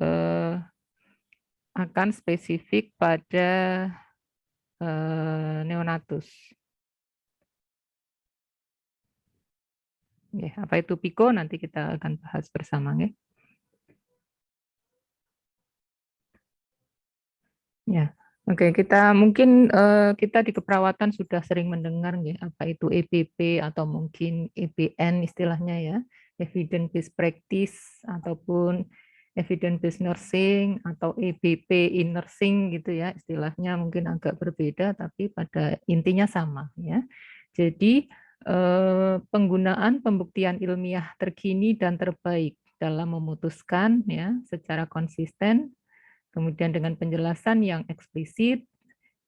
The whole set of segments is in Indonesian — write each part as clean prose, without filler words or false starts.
eh, akan spesifik pada neonatus. Ya, apa itu PICO? Nanti kita akan bahas bersama. Ya. Ya, oke. Kita mungkin kita di keperawatan sudah sering mendengar ya, apa itu EBP atau mungkin EBN istilahnya ya, Evidence Based Practice ataupun Evidence Based Nursing atau EBP in Nursing gitu ya, istilahnya mungkin agak berbeda tapi pada intinya sama ya. Jadi penggunaan pembuktian ilmiah terkini dan terbaik dalam memutuskan ya secara konsisten, kemudian dengan penjelasan yang eksplisit,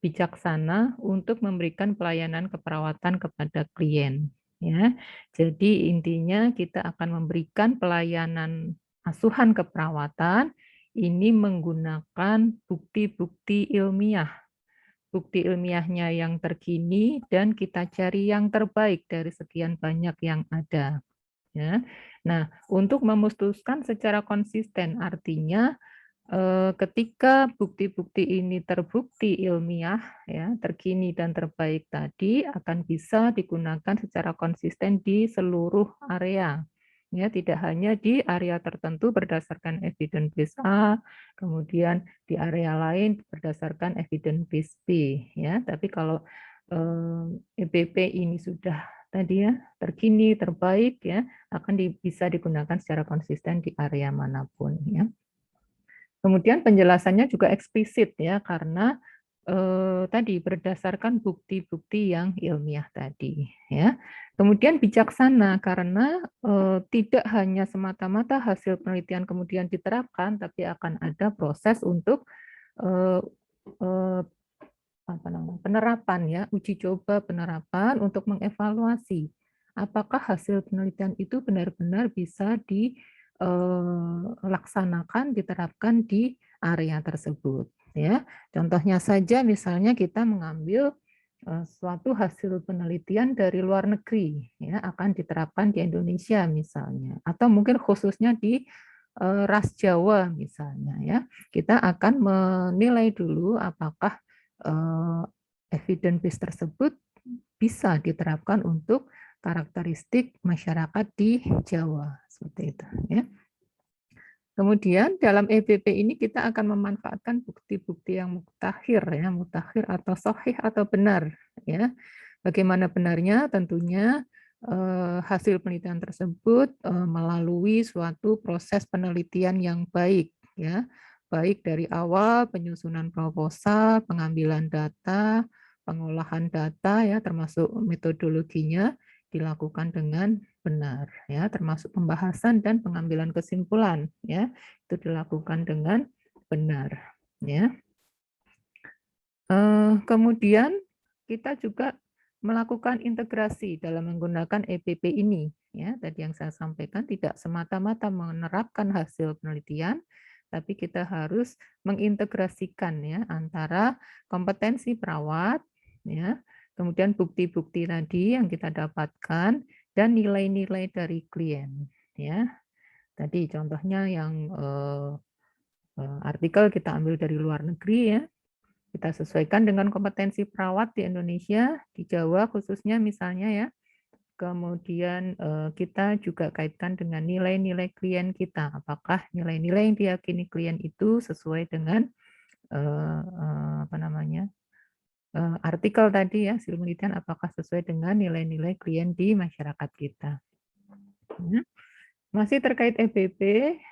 bijaksana untuk memberikan pelayanan keperawatan kepada klien. Ya, jadi intinya kita akan memberikan pelayanan asuhan keperawatan ini menggunakan bukti-bukti ilmiah. Bukti ilmiahnya yang terkini dan kita cari yang terbaik dari sekian banyak yang ada. Ya. Nah, untuk memutuskan secara konsisten artinya ketika bukti-bukti ini terbukti ilmiah, ya, terkini dan terbaik tadi akan bisa digunakan secara konsisten di seluruh area. Ya, tidak hanya di area tertentu berdasarkan evidence base A, kemudian di area lain berdasarkan evidence base B, ya. Tapi kalau EBP ini sudah tadi ya terkini terbaik ya akan bisa digunakan secara konsisten di area manapun ya. Kemudian penjelasannya juga eksplisit ya karena tadi berdasarkan bukti-bukti yang ilmiah tadi ya. Kemudian bijaksana karena tidak hanya semata-mata hasil penelitian kemudian diterapkan tapi akan ada proses untuk eh, eh, apa namanya penerapan ya, uji coba penerapan untuk mengevaluasi apakah hasil penelitian itu benar-benar bisa dilaksanakan, diterapkan di area tersebut. Ya, contohnya saja misalnya kita mengambil suatu hasil penelitian dari luar negeri, ya akan diterapkan di Indonesia misalnya, atau mungkin khususnya di ras Jawa misalnya, ya kita akan menilai dulu apakah evidence base tersebut bisa diterapkan untuk karakteristik masyarakat di Jawa seperti itu ya. Kemudian dalam EBP ini kita akan memanfaatkan bukti-bukti yang mutakhir ya, mutakhir atau sahih atau benar ya. Bagaimana benarnya? Tentunya hasil penelitian tersebut melalui suatu proses penelitian yang baik ya. Baik dari awal penyusunan proposal, pengambilan data, pengolahan data ya termasuk metodologinya dilakukan dengan benar ya, termasuk pembahasan dan pengambilan kesimpulan ya, itu dilakukan dengan benar ya. Kemudian kita juga melakukan integrasi dalam menggunakan EBP ini ya. Tadi yang saya sampaikan tidak semata-mata menerapkan hasil penelitian, tapi kita harus mengintegrasikan ya antara kompetensi perawat ya, kemudian bukti-bukti tadi yang kita dapatkan dan nilai-nilai dari klien ya. Tadi contohnya yang artikel kita ambil dari luar negeri ya. Kita sesuaikan dengan kompetensi perawat di Indonesia, di Jawa khususnya misalnya ya. Kemudian kita juga kaitkan dengan nilai-nilai klien kita. Apakah nilai-nilai yang diyakini klien itu sesuai dengan apa namanya artikel tadi ya, hasil penelitian apakah sesuai dengan nilai-nilai klien di masyarakat kita. Ya. Masih terkait EBP,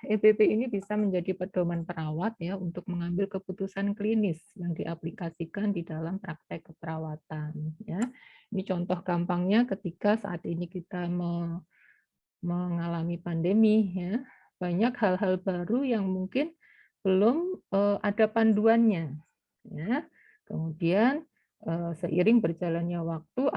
EBP ini bisa menjadi pedoman perawat ya untuk mengambil keputusan klinis yang diaplikasikan di dalam praktek keperawatan. Ya, ini contoh gampangnya ketika saat ini kita mengalami pandemi ya, banyak hal-hal baru yang mungkin belum ada panduannya. Ya, kemudian seiring berjalannya waktu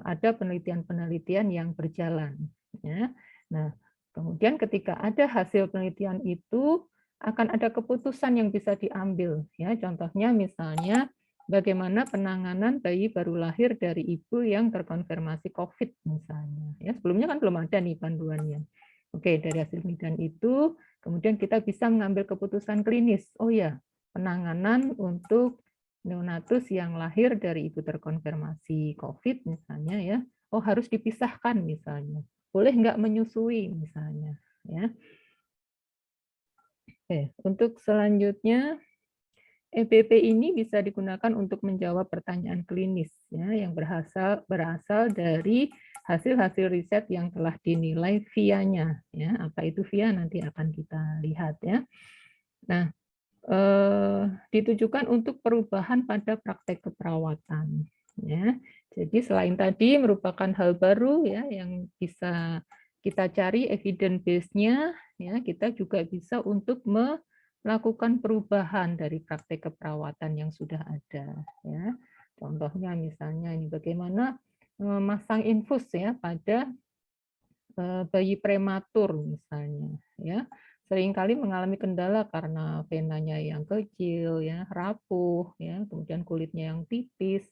ada penelitian-penelitian yang berjalan. Ya, nah kemudian ketika ada hasil penelitian itu akan ada keputusan yang bisa diambil ya contohnya misalnya bagaimana penanganan bayi baru lahir dari ibu yang terkonfirmasi COVID misalnya ya sebelumnya kan belum ada nih panduannya. Oke, dari hasil penelitian itu Kemudian kita bisa mengambil keputusan klinis. Oh ya, penanganan untuk neonatus yang lahir dari ibu terkonfirmasi COVID misalnya ya. Oh harus dipisahkan misalnya. Boleh nggak menyusui misalnya. Ya. Oke, untuk selanjutnya EPP ini bisa digunakan untuk menjawab pertanyaan klinis ya, yang berasal dari hasil-hasil riset yang telah dinilai VIA-nya. Ya, apa itu VIA nanti akan kita lihat ya. Nah, ditujukan untuk perubahan pada praktek keperawatan. Ya, jadi selain tadi merupakan hal baru ya yang bisa kita cari evidence base-nya, ya kita juga bisa untuk melakukan perubahan dari praktek keperawatan yang sudah ada. Ya, contohnya misalnya ini bagaimana memasang infus ya pada bayi prematur misalnya ya seringkali mengalami kendala karena venanya yang kecil ya rapuh ya kemudian kulitnya yang tipis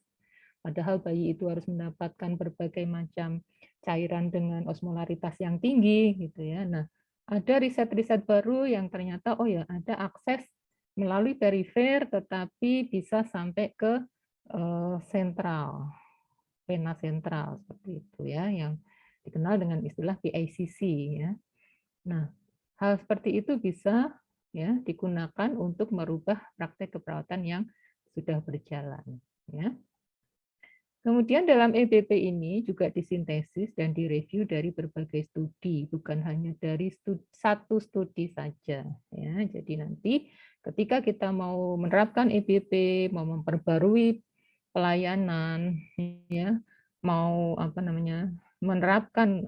padahal bayi itu harus mendapatkan berbagai macam cairan dengan osmolaritas yang tinggi gitu ya. Nah ada riset-riset baru yang ternyata oh ya ada akses melalui perifer tetapi bisa sampai ke sentral vena sentral seperti itu ya yang dikenal dengan istilah PICC ya. Nah, hal seperti itu bisa ya digunakan untuk merubah praktek keperawatan yang sudah berjalan ya. Kemudian dalam EBP ini juga disintesis dan direview dari berbagai studi, bukan hanya dari satu studi saja ya. Jadi nanti ketika kita mau menerapkan EBP, mau memperbarui pelayanan ya, mau apa namanya? Menerapkan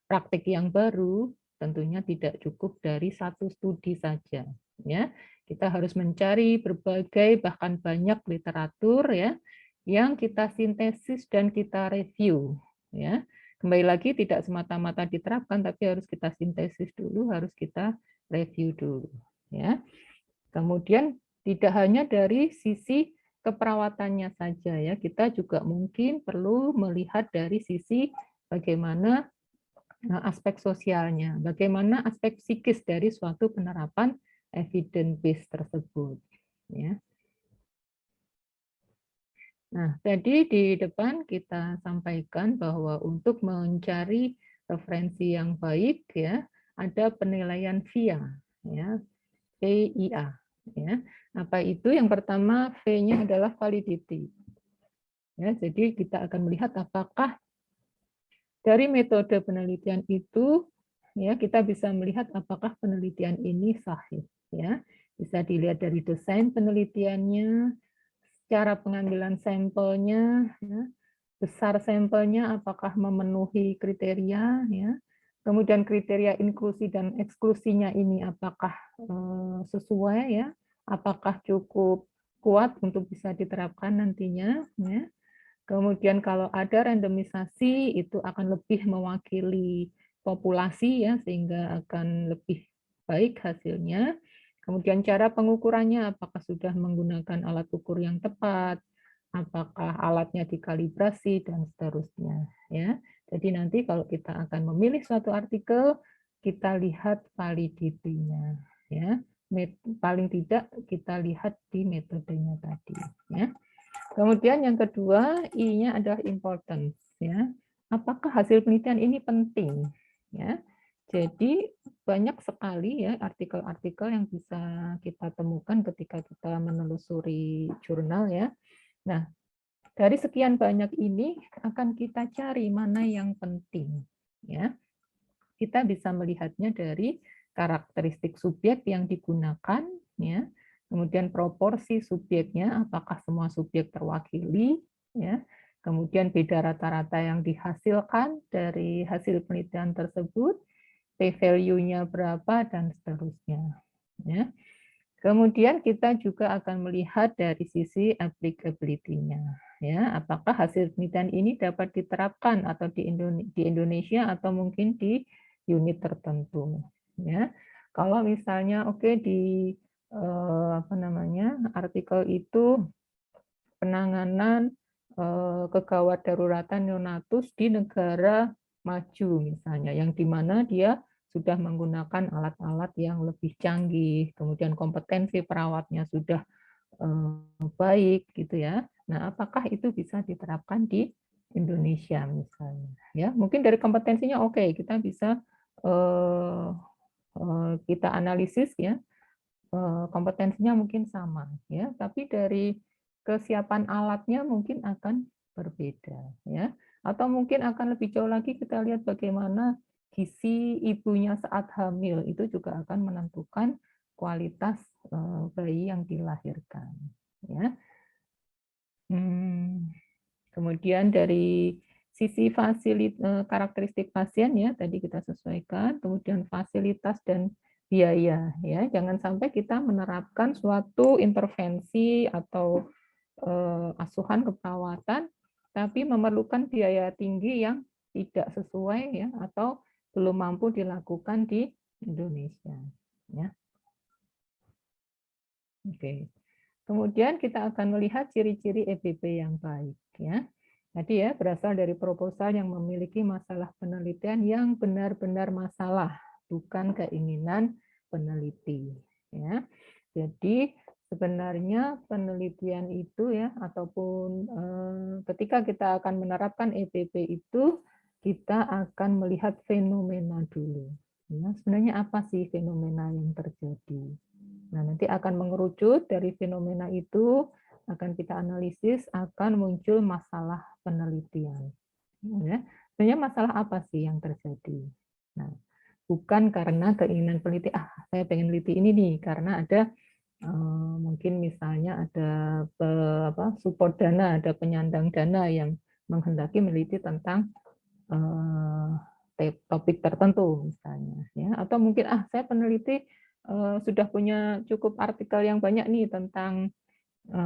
praktik yang baru, tentunya tidak cukup dari satu studi saja. Ya, kita harus mencari berbagai bahkan banyak literatur ya yang kita sintesis dan kita review. Ya, kembali lagi tidak semata-mata diterapkan, tapi harus kita sintesis dulu, harus kita review dulu. Ya, kemudian tidak hanya dari sisi keperawatannya saja ya, kita juga mungkin perlu melihat dari sisi bagaimana aspek sosialnya, bagaimana aspek psikis dari suatu penerapan evidence base tersebut. Ya. Nah, tadi di depan kita sampaikan bahwa untuk mencari referensi yang baik, ya, ada penilaian VIA, ya, VIA. Ya. Apa itu? Yang pertama V-nya adalah validity. Ya, jadi kita akan melihat apakah dari metode penelitian itu ya kita bisa melihat apakah penelitian ini sahih ya. Bisa dilihat dari desain penelitiannya, cara pengambilan sampelnya ya, besar sampelnya apakah memenuhi kriteria ya. Kemudian kriteria inklusi dan eksklusinya ini apakah sesuai ya, apakah cukup kuat untuk bisa diterapkan nantinya ya. Kemudian kalau ada randomisasi itu akan lebih mewakili populasi ya sehingga akan lebih baik hasilnya. Kemudian cara pengukurannya apakah sudah menggunakan alat ukur yang tepat, apakah alatnya dikalibrasi dan seterusnya ya. Jadi nanti kalau kita akan memilih suatu artikel kita lihat validity-nya ya. Paling tidak kita lihat di metodenya tadi ya. Kemudian yang kedua, I-nya adalah importance ya. Apakah hasil penelitian ini penting ya? Jadi banyak sekali ya artikel-artikel yang bisa kita temukan ketika kita menelusuri jurnal ya. Nah, dari sekian banyak ini akan kita cari mana yang penting ya. Kita bisa melihatnya dari karakteristik subjek yang digunakan ya. Kemudian proporsi subjeknya, apakah semua subjek terwakili, ya. Kemudian beda rata-rata yang dihasilkan dari hasil penelitian tersebut, p-value-nya berapa, dan seterusnya. Ya. Kemudian kita juga akan melihat dari sisi applicability-nya. Ya, apakah hasil penelitian ini dapat diterapkan atau di Indonesia atau mungkin di unit tertentu. Ya, kalau misalnya di apa namanya artikel itu penanganan kegawat daruratan neonatus di negara maju misalnya yang di mana dia sudah menggunakan alat-alat yang lebih canggih, kemudian kompetensi perawatnya sudah baik gitu ya. Nah, apakah itu bisa diterapkan di Indonesia misalnya? Ya, mungkin dari kompetensinya oke, kita bisa kita analisis ya, kompetensinya mungkin sama ya, tapi dari kesiapan alatnya mungkin akan berbeda ya. Atau mungkin akan lebih jauh lagi kita lihat bagaimana gizi ibunya saat hamil itu juga akan menentukan kualitas bayi yang dilahirkan ya. Kemudian dari sisi karakteristik pasien ya tadi kita sesuaikan, kemudian fasilitas dan biaya ya. Jangan sampai kita menerapkan suatu intervensi atau asuhan keperawatan tapi memerlukan biaya tinggi yang tidak sesuai ya atau belum mampu dilakukan di Indonesia ya. Oke. Kemudian kita akan melihat ciri-ciri EPP yang baik ya. Tadi ya berasal dari proposal yang memiliki masalah penelitian yang benar-benar masalah, bukan keinginan peneliti ya. Jadi sebenarnya penelitian itu ya ataupun ketika kita akan menerapkan EPP itu kita akan melihat fenomena dulu. Ya, sebenarnya apa sih fenomena yang terjadi? Nah, nanti akan mengerucut dari fenomena itu, akan kita analisis, akan muncul masalah penelitian. Ya. Sebenarnya masalah apa sih yang terjadi? Nah, bukan karena keinginan peneliti, saya pengen teliti ini nih, karena ada mungkin misalnya ada support dana, ada penyandang dana yang menghendaki meneliti tentang topik tertentu misalnya ya, atau mungkin saya peneliti sudah punya cukup artikel yang banyak nih tentang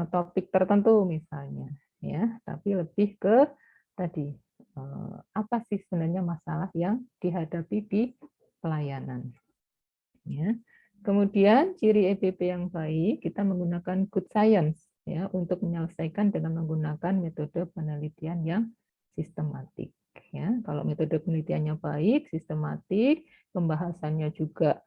topik tertentu misalnya ya, tapi lebih ke tadi apa sih sebenarnya masalah yang dihadapi di pelayanan ya. Kemudian ciri EPP yang baik kita menggunakan good science ya untuk menyelesaikan dengan menggunakan metode penelitian yang sistematik ya. Kalau metode penelitiannya baik, sistematik, pembahasannya juga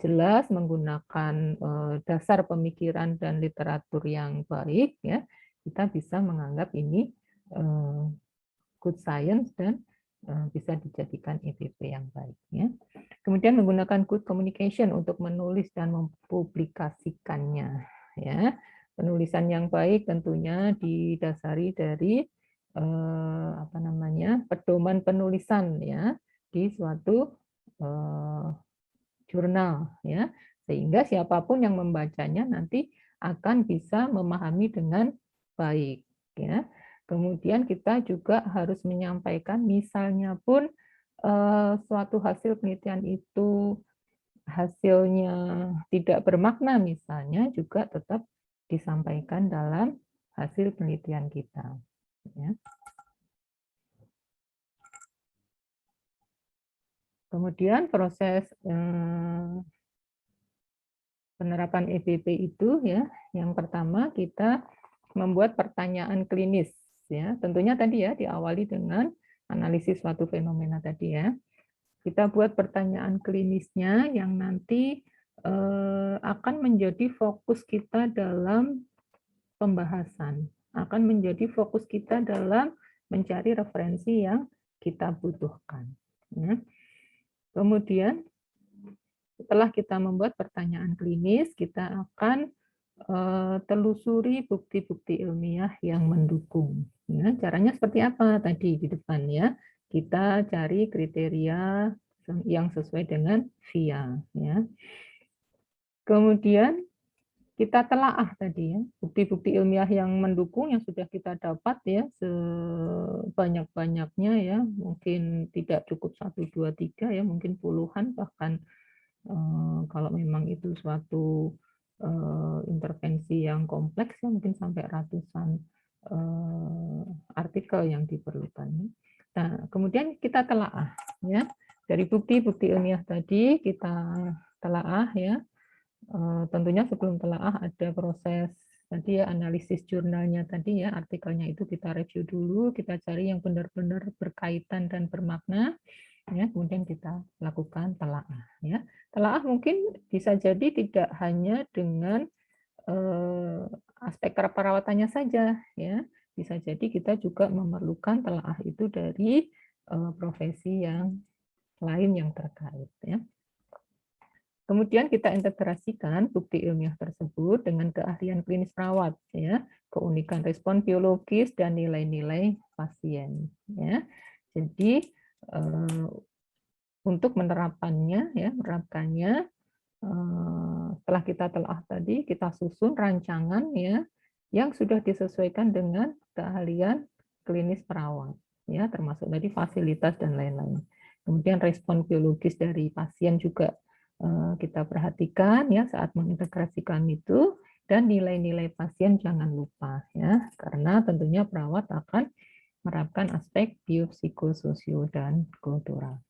jelas menggunakan dasar pemikiran dan literatur yang baik ya, kita bisa menganggap ini good science dan bisa dijadikan EPP yang baik ya. Kemudian menggunakan good communication untuk menulis dan mempublikasikannya ya. Penulisan yang baik tentunya didasari dari pedoman penulisan ya di suatu jurnal ya, sehingga siapapun yang membacanya nanti akan bisa memahami dengan baik ya. Kemudian kita juga harus menyampaikan misalnya pun suatu hasil penelitian itu hasilnya tidak bermakna misalnya juga tetap disampaikan dalam hasil penelitian kita ya. Kemudian proses penerapan EPP itu ya, yang pertama kita membuat pertanyaan klinis ya. Tentunya tadi ya diawali dengan analisis suatu fenomena tadi ya. Kita buat pertanyaan klinisnya yang nanti akan menjadi fokus kita dalam pembahasan, akan menjadi fokus kita dalam mencari referensi yang kita butuhkan. Ya. Kemudian setelah kita membuat pertanyaan klinis, kita akan telusuri bukti-bukti ilmiah yang mendukung. Ya, caranya seperti apa tadi di depan ya? Kita cari kriteria yang sesuai dengan VIA. Ya. Kemudian kita telaah tadi ya, bukti-bukti ilmiah yang mendukung yang sudah kita dapat ya sebanyak-banyaknya ya, mungkin tidak cukup 1, 2, 3 ya, mungkin puluhan bahkan kalau memang itu suatu intervensi yang kompleks ya mungkin sampai ratusan artikel yang diperlukan. Nah, kemudian kita telaah ya. Dari bukti-bukti ilmiah tadi kita telaah ya. Tentunya sebelum telaah ada proses tadi ya analisis jurnalnya tadi ya, artikelnya itu kita review dulu, kita cari yang benar-benar berkaitan dan bermakna. Ya, kemudian kita lakukan telaah. Ya, telaah mungkin bisa jadi tidak hanya dengan aspek perawatannya saja, ya. Bisa jadi kita juga memerlukan telaah itu dari profesi yang lain yang terkait, ya. Kemudian kita integrasikan bukti ilmiah tersebut dengan keahlian klinis perawat, ya, keunikan respon biologis dan nilai-nilai pasien, ya. Jadi untuk menerapkannya, ya, setelah kita telah tadi, kita susun rancangan, ya, yang sudah disesuaikan dengan keahlian klinis perawat, ya, termasuk tadi fasilitas dan lain-lain. Kemudian respon biologis dari pasien juga kita perhatikan, ya, saat mengintegrasikan itu, dan nilai-nilai pasien jangan lupa, ya, karena tentunya perawat akan menerapkan aspek biopsikososio dan kultural.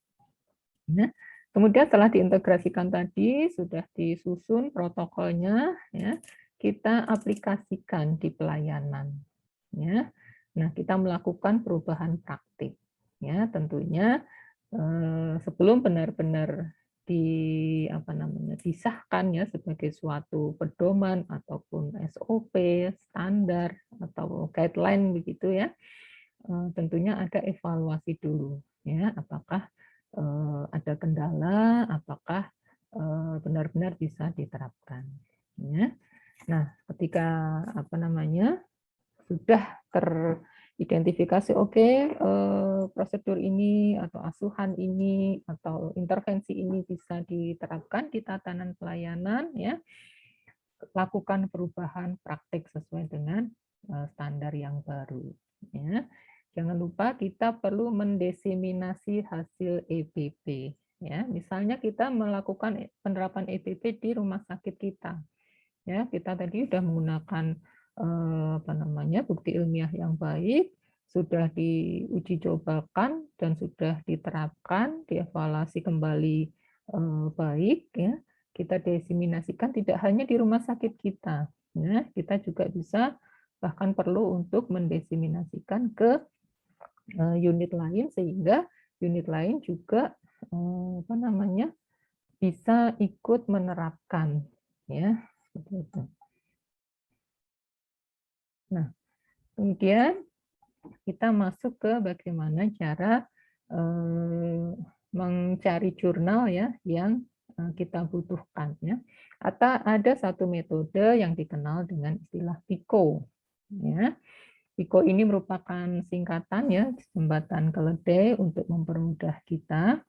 Ya. Kemudian setelah diintegrasikan tadi, sudah disusun protokolnya, ya, kita aplikasikan di pelayanan. Ya. Nah, kita melakukan perubahan praktik. Ya, tentunya sebelum benar-benar disahkan, ya, sebagai suatu pedoman ataupun SOP, standar atau guideline begitu, ya. Tentunya ada evaluasi dulu, ya, apakah ada kendala, apakah benar-benar bisa diterapkan, ya. Nah, ketika sudah teridentifikasi, oke, prosedur ini atau asuhan ini atau intervensi ini bisa diterapkan di tatanan pelayanan, ya, lakukan perubahan praktik sesuai dengan standar yang baru, ya. Jangan lupa kita perlu mendiseminasi hasil EPP, ya. Misalnya kita melakukan penerapan EPP di rumah sakit kita, ya. Kita tadi sudah menggunakan bukti ilmiah yang baik, sudah diuji cobakan dan sudah diterapkan, dievaluasi kembali baik, ya. Kita diseminasikan tidak hanya di rumah sakit kita, ya. Kita juga bisa bahkan perlu untuk mendiseminasikan ke unit lain sehingga unit lain juga bisa ikut menerapkan, ya, seperti itu. Nah, kemudian kita masuk ke bagaimana cara mencari jurnal, ya, yang kita butuhkan, ya. Atau ada satu metode yang dikenal dengan istilah PICO, ya. PICO ini merupakan singkatan, ya, jembatan keledai untuk mempermudah kita.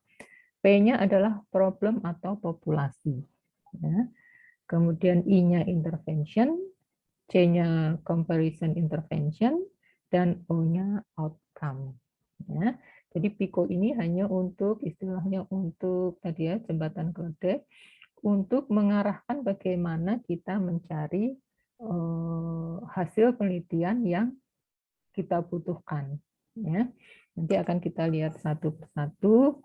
P-nya adalah problem atau populasi, ya. Kemudian I-nya intervention, C-nya comparison intervention, dan O-nya outcome, ya. Jadi PICO ini hanya untuk istilahnya untuk tadi, ya, jembatan keledai untuk mengarahkan bagaimana kita mencari hasil penelitian yang kita butuhkan, ya. Nanti akan kita lihat satu persatu.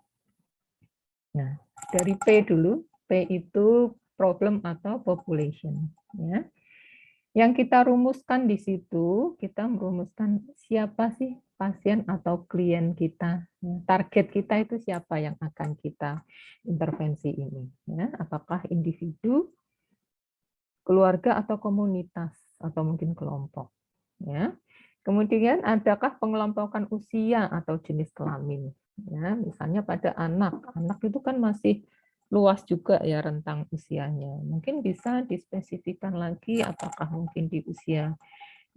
Nah, dari P dulu. P itu problem atau population, ya. Yang kita rumuskan di situ, kita merumuskan siapa sih pasien atau klien kita. Target kita itu siapa yang akan kita intervensi ini, ya. Apakah individu, keluarga atau komunitas atau mungkin kelompok, ya. Kemudian adakah pengelompokan usia atau jenis kelamin, ya. Misalnya pada anak itu kan masih luas juga, ya, rentang usianya. Mungkin bisa dispesifikan lagi apakah mungkin di usia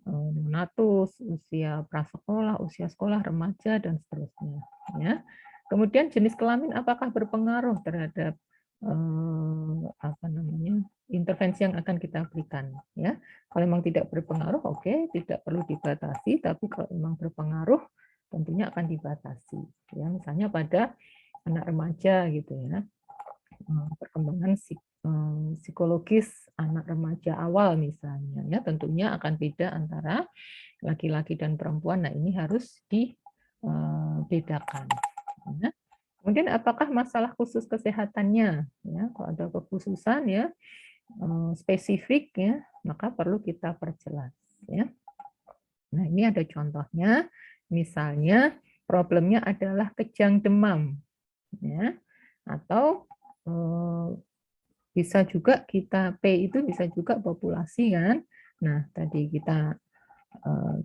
neonatus, usia prasekolah, usia sekolah, remaja, dan seterusnya, ya. Kemudian jenis kelamin apakah berpengaruh terhadap intervensi yang akan kita berikan, ya. Kalau memang tidak berpengaruh, oke, tidak perlu dibatasi, tapi kalau memang berpengaruh tentunya akan dibatasi, ya. Misalnya pada anak remaja gitu, ya, perkembangan psikologis anak remaja awal misalnya, ya, tentunya akan beda antara laki-laki dan perempuan. Nah, ini harus dibedakan, ya. Kemudian apakah masalah khusus kesehatannya, ya, kalau ada kekhususan, ya, spesifik, ya, maka perlu kita perjelas, ya. Nah, ini ada contohnya, misalnya problemnya adalah kejang demam, ya. Atau bisa juga kita P itu bisa juga populasi kan. Nah, tadi kita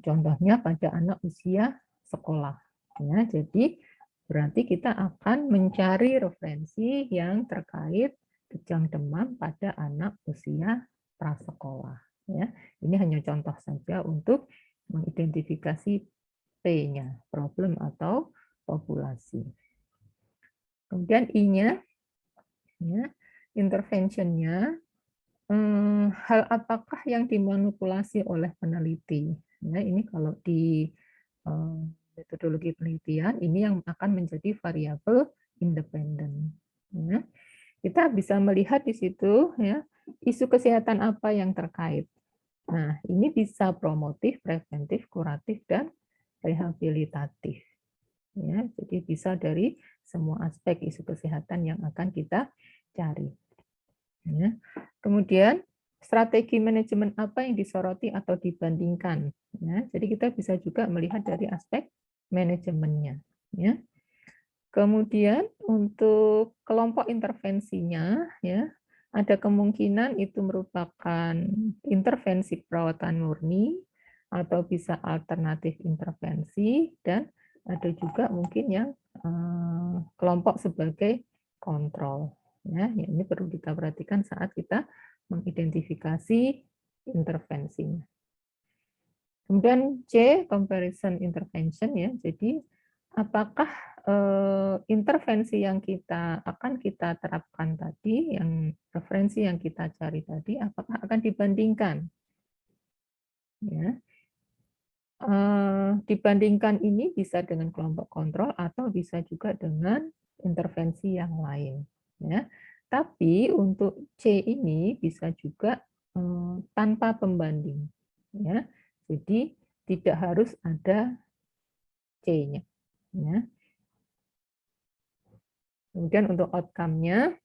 contohnya pada anak usia sekolah. Ya, jadi berarti kita akan mencari referensi yang terkait kejang demam pada anak usia prasekolah. Ya, ini hanya contoh saja untuk mengidentifikasi P-nya, problem atau populasi. Kemudian I-nya, ya, interventionnya, hal apakah yang dimanipulasi oleh peneliti? Ya, ini kalau di metodologi penelitian, ini yang akan menjadi variabel independen. Ya. Kita bisa melihat di situ ya isu kesehatan apa yang terkait. Nah, ini bisa promotif, preventif, kuratif, dan rehabilitatif. Ya, jadi bisa dari semua aspek isu kesehatan yang akan kita cari. Ya. Kemudian strategi manajemen apa yang disoroti atau dibandingkan. Ya, jadi kita bisa juga melihat dari aspek manajemennya. Ya. Kemudian untuk kelompok intervensinya, ya ada kemungkinan itu merupakan intervensi perawatan murni atau bisa alternatif intervensi, dan ada juga mungkin yang kelompok sebagai kontrol. Ya, ini perlu kita perhatikan saat kita mengidentifikasi intervensinya. Kemudian C, comparison intervention ya. Jadi apakah intervensi yang akan kita terapkan tadi, yang referensi yang kita cari tadi, apakah akan dibandingkan? Ya. Dibandingkan ini bisa dengan kelompok kontrol atau bisa juga dengan intervensi yang lain. Ya. Tapi untuk C ini bisa juga tanpa pembanding. Ya. Jadi tidak harus ada C-nya. Ya. Kemudian untuk outcome-nya,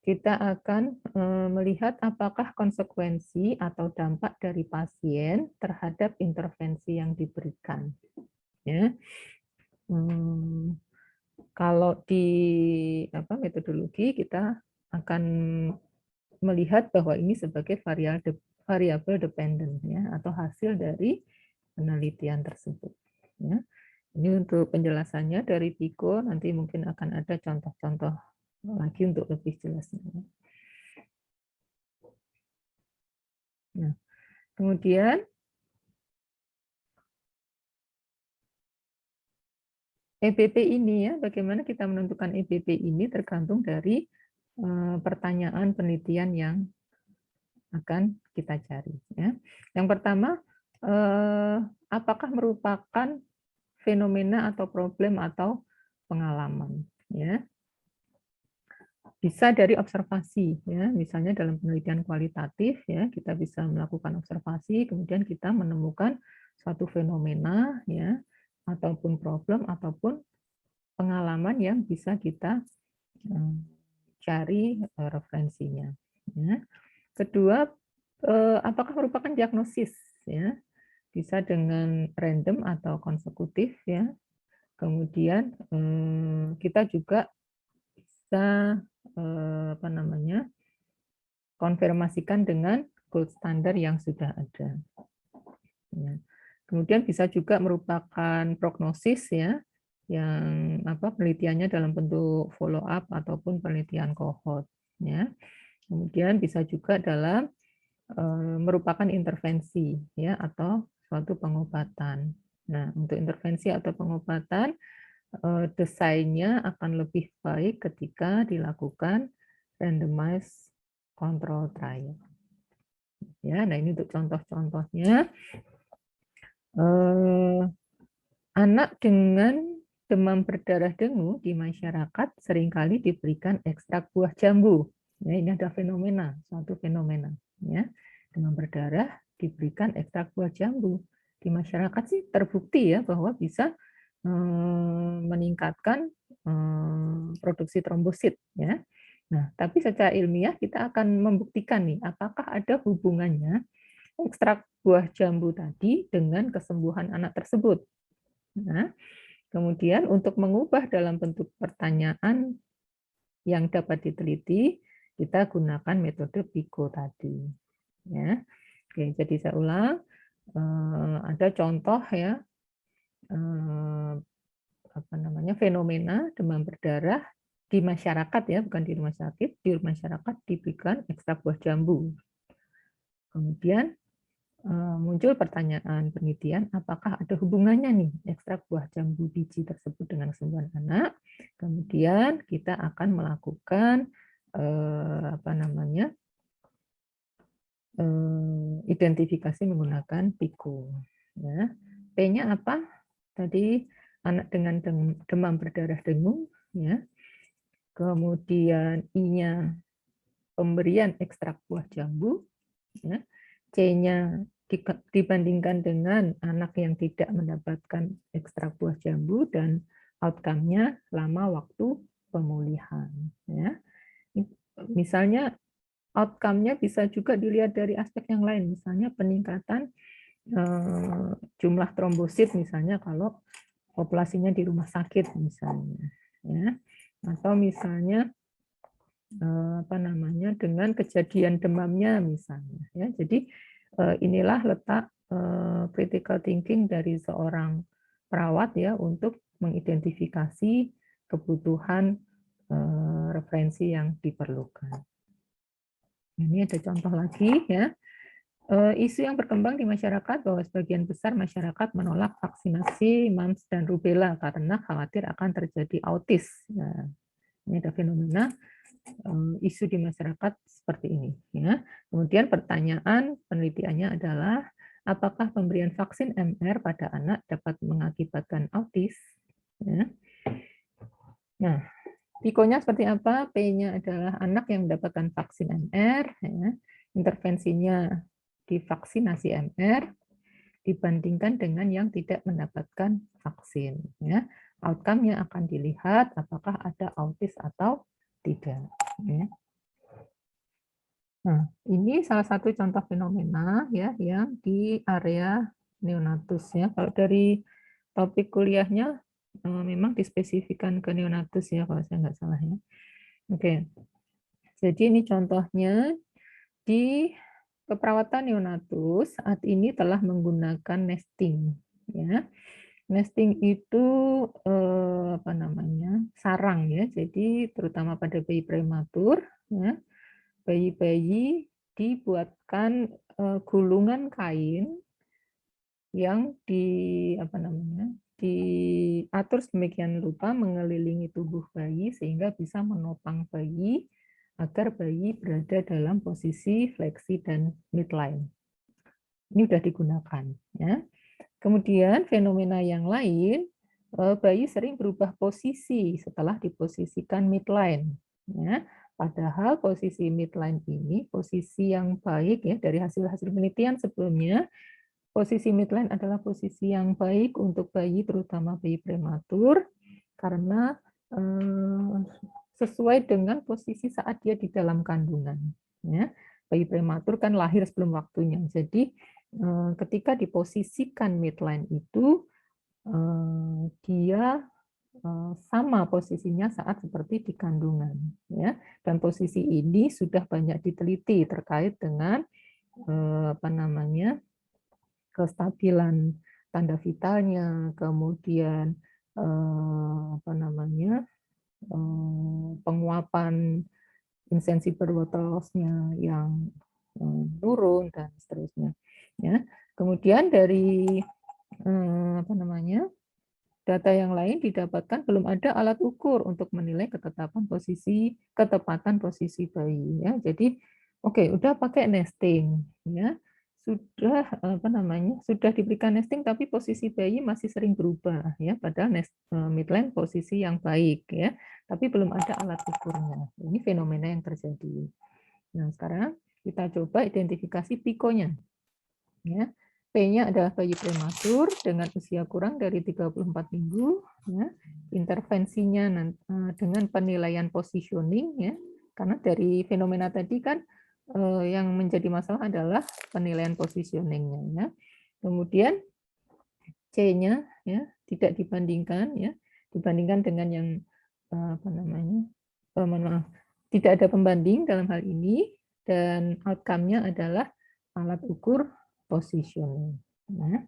kita akan melihat apakah konsekuensi atau dampak dari pasien terhadap intervensi yang diberikan. Ya. Kalau di metodologi kita akan melihat bahwa ini sebagai variabel dependent ya, atau hasil dari penelitian tersebut. Ya. Ini untuk penjelasannya dari Piko, nanti mungkin akan ada contoh-contoh lagi untuk lebih jelasnya. Nah, kemudian EBP ini ya, bagaimana kita menentukan EBP ini tergantung dari pertanyaan penelitian yang akan kita cari. Ya. Yang pertama, apakah merupakan fenomena atau problem atau pengalaman? Ya. Bisa dari observasi, ya, misalnya dalam penelitian kualitatif, ya, kita bisa melakukan observasi, kemudian kita menemukan suatu fenomena, ya, ataupun problem, ataupun pengalaman yang bisa kita cari referensinya. Ya. Kedua, apakah merupakan diagnosis, ya, bisa dengan random atau konsekutif, ya. Kemudian kita juga bisa konfirmasikan dengan gold standard yang sudah ada. Ya. Kemudian bisa juga merupakan prognosis ya, yang penelitiannya dalam bentuk follow up ataupun penelitian cohort. Ya. Kemudian bisa juga dalam merupakan intervensi ya, atau suatu pengobatan. Nah, untuk intervensi atau pengobatan desainnya akan lebih baik ketika dilakukan randomized control trial. Ya, nah ini untuk contoh-contohnya. Anak dengan demam berdarah dengue di masyarakat seringkali diberikan ekstrak buah jambu. Ya, ini ada fenomena, suatu fenomena. Ya, demam berdarah diberikan ekstrak buah jambu. Di masyarakat sih terbukti ya bahwa bisa meningkatkan produksi trombosit. Ya. Nah, tapi secara ilmiah kita akan membuktikan nih, apakah ada hubungannya ekstrak buah jambu tadi dengan kesembuhan anak tersebut. Nah, Kemudian untuk mengubah dalam bentuk pertanyaan yang dapat diteliti, kita gunakan metode PICO tadi. Ya. Oke, jadi saya ulang. Ada contoh ya, fenomena demam berdarah di masyarakat ya, bukan di rumah sakit. Di masyarakat diberikan ekstrak buah jambu. Kemudian muncul pertanyaan penelitian, apakah ada hubungannya nih ekstrak buah jambu biji tersebut dengan kesembuhan anak? Kemudian kita akan melakukan identifikasi menggunakan PICO. Ya. P-nya apa? Tadi anak dengan demam berdarah dengung, ya. Kemudian I-nya pemberian ekstrak buah jambu, ya. C-nya dibandingkan dengan anak yang tidak mendapatkan ekstrak buah jambu, dan outcome-nya lama waktu pemulihan. Ya. Misalnya outcome-nya bisa juga dilihat dari aspek yang lain, misalnya peningkatan jumlah trombosit misalnya kalau populasinya di rumah sakit misalnya, ya. Atau misalnya dengan kejadian demamnya misalnya, ya. Jadi inilah letak critical thinking dari seorang perawat ya untuk mengidentifikasi kebutuhan referensi yang diperlukan. Ini ada contoh lagi ya. Isu yang berkembang di masyarakat bahwa sebagian besar masyarakat menolak vaksinasi mumps dan rubella karena khawatir akan terjadi autis. Nah, ini ada fenomena isu di masyarakat seperti ini. Ya. Kemudian pertanyaan penelitiannya adalah, apakah pemberian vaksin MR pada anak dapat mengakibatkan autis? Ya. Nah, PICO-nya seperti apa? P-nya adalah anak yang mendapatkan vaksin MR, ya. Intervensinya divaksinasi MR dibandingkan dengan yang tidak mendapatkan vaksin. Ya. Outcome-nya akan dilihat apakah ada autis atau tidak. Ya. Nah, ini salah satu contoh fenomena ya yang di area neonatus ya. Kalau dari topik kuliahnya memang dispesifikan ke neonatus ya kalau saya nggak salah ya. Oke. Jadi ini contohnya di keperawatan neonatus saat ini telah menggunakan nesting ya. Nesting itu sarang ya. Jadi terutama pada bayi prematur ya. Bayi-bayi dibuatkan gulungan kain yang diatur sedemikian rupa mengelilingi tubuh bayi sehingga bisa menopang bayi agar bayi berada dalam posisi fleksi dan midline. Ini sudah digunakan. Ya. Kemudian fenomena yang lain, bayi sering berubah posisi setelah diposisikan midline. Ya. Padahal posisi midline ini posisi yang baik ya dari hasil-hasil penelitian sebelumnya. Posisi midline adalah posisi yang baik untuk bayi, terutama bayi prematur, karena sesuai dengan posisi saat dia di dalam kandungan. Ya. Bayi prematur kan lahir sebelum waktunya. Jadi ketika diposisikan midline itu, dia sama posisinya saat seperti di kandungan. Ya. Dan posisi ini sudah banyak diteliti terkait dengan kestabilan tanda vitalnya, kemudian penguapan insensible water loss-nya yang turun dan seterusnya. Ya. Kemudian dari data yang lain didapatkan belum ada alat ukur untuk menilai ketepatan posisi bayi. Ya. Jadi, oke, udah pakai nesting, ya. Sudah diberikan nesting tapi posisi bayi masih sering berubah ya, padahal midline posisi yang baik ya, tapi belum ada alat ukurnya. Ini fenomena yang terjadi. Nah, sekarang kita coba identifikasi PICO-nya. Ya. P-nya adalah bayi prematur dengan usia kurang dari 34 minggu. Ya. Intervensinya dengan penilaian positioning ya, karena dari fenomena tadi kan yang menjadi masalah adalah penilaian positioningnya. Ya. Kemudian C-nya ya, tidak dibandingkan ya, dibandingkan dengan yang apa namanya, mohon maaf, tidak ada pembanding dalam hal ini, dan outcome-nya adalah alat ukur positioning. Nah,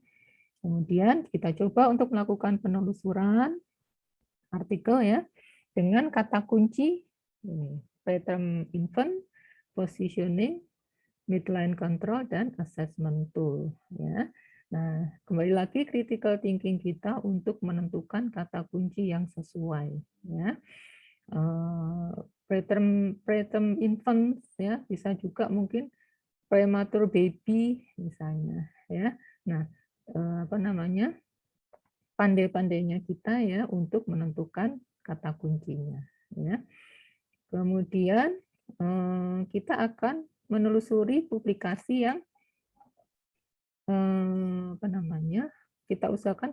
kemudian kita coba untuk melakukan penelusuran artikel ya dengan kata kunci ini, preterm event, positioning, midline control, dan assessment tool ya. Nah, kembali lagi critical thinking kita untuk menentukan kata kunci yang sesuai ya. Preterm infant ya, bisa juga mungkin premature baby misalnya ya. Nah, apa namanya? Pandai-pandainya kita ya untuk menentukan kata kuncinya ya. Kemudian kita akan menelusuri publikasi yang apa namanya, kita usahakan